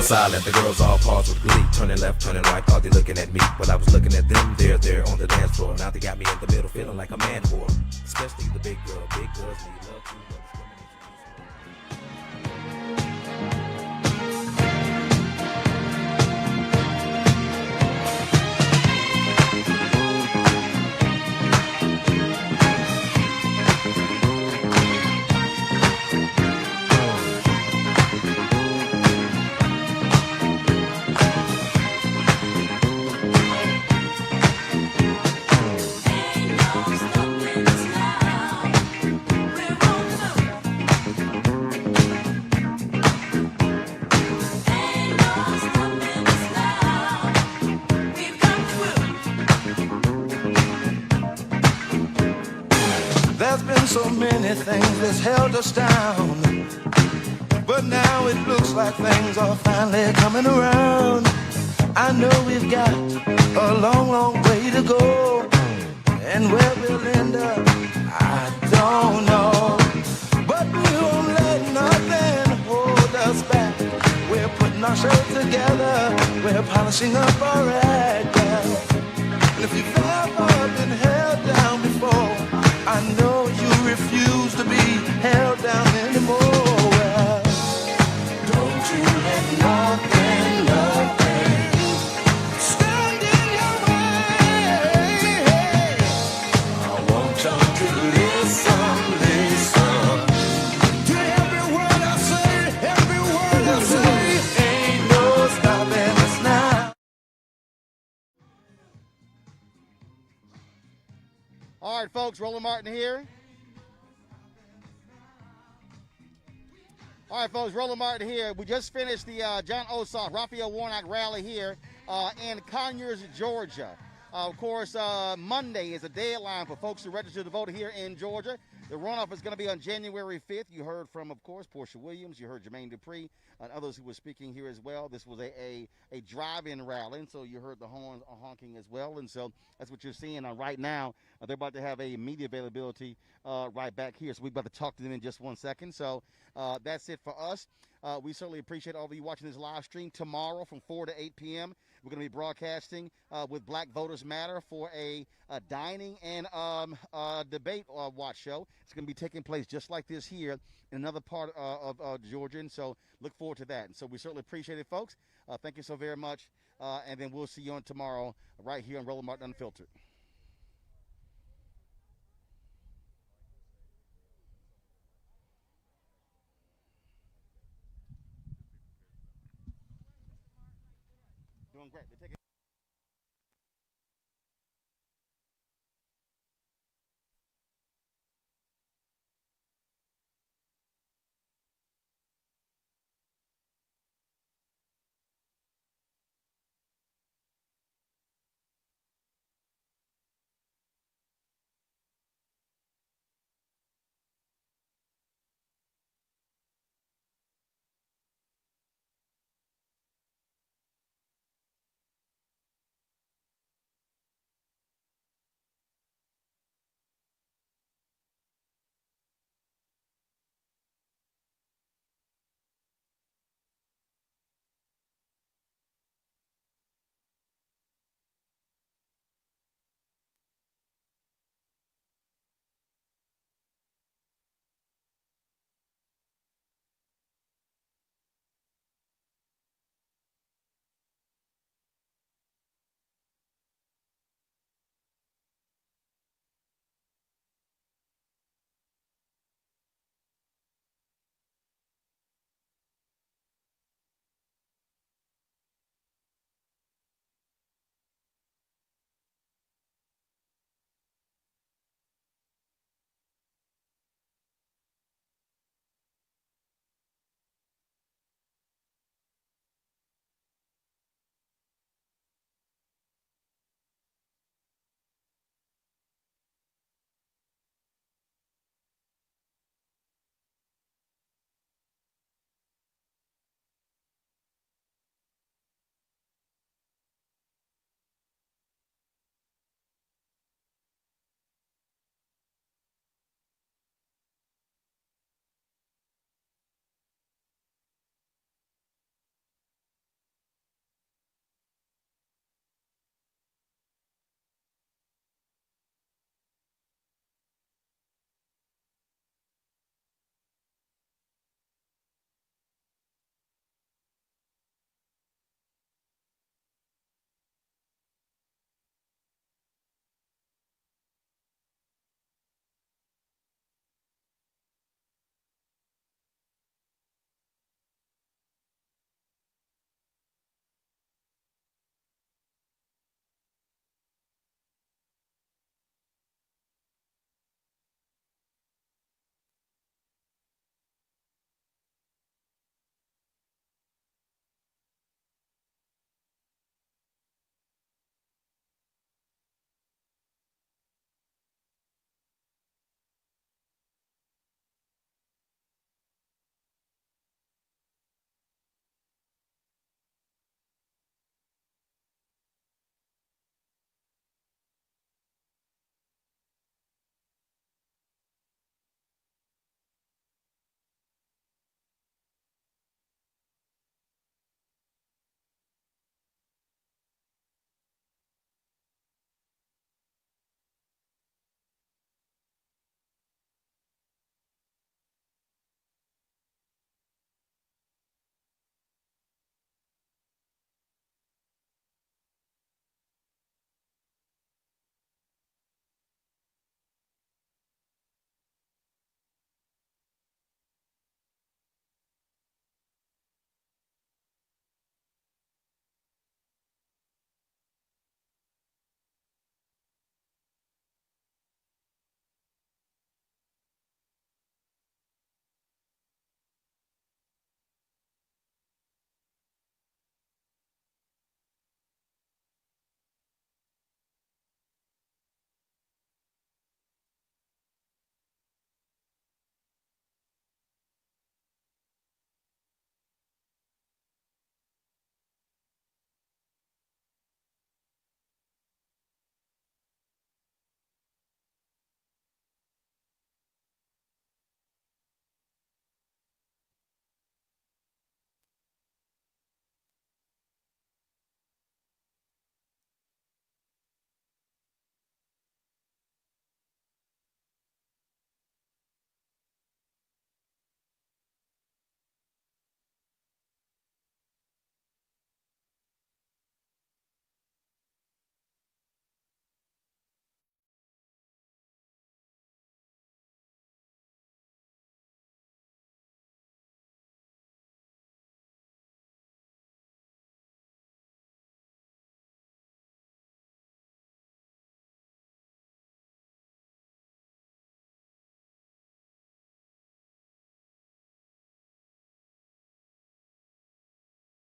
Silent, the girls all paused with glee, turning left, turning right, thought they looking at me, but I was looking at them. They're on the dance floor. Now they got me in the middle, feeling like a man whore. Especially the big girls need love too much. There's been so many things that's held us down, but now it looks like things are finally coming around. I know we've got a long, long way to go, and where we'll end up, I don't know. But we won't let nothing hold us back. We're putting our show together, we're polishing up our act, girl. And if you've ever been held down before, I know you refuse to be held down anymore. Well, don't you let nothing stand in your way. I want y'all to listen to every word I say, every word I say. Ain't no stopping us now. All right, folks, Roland Martin here. All right, folks, Roland Martin here. We just finished the Jon Ossoff, Raphael Warnock rally here in Conyers, Georgia. Of course, Monday is a deadline for folks to register to vote here in Georgia. The runoff is going to be on January 5th. You heard from, of course, Portia Williams. You heard Jermaine Dupree and others who were speaking here as well. This was a drive-in rally, and so you heard the horns honking as well. And so that's what you're seeing right now. They're about to have a media availability right back here. So we're about to talk to them in just 1 second. So that's it for us. We certainly appreciate all of you watching this live stream. Tomorrow from 4 to 8 p.m., we're going to be broadcasting with Black Voters Matter for a dining and debate watch show. It's going to be taking place just like this here in another part of Georgia, and so look forward to that. And so we certainly appreciate it, folks. Thank you so very much, and then we'll see you on tomorrow right here on Roland Martin Unfiltered.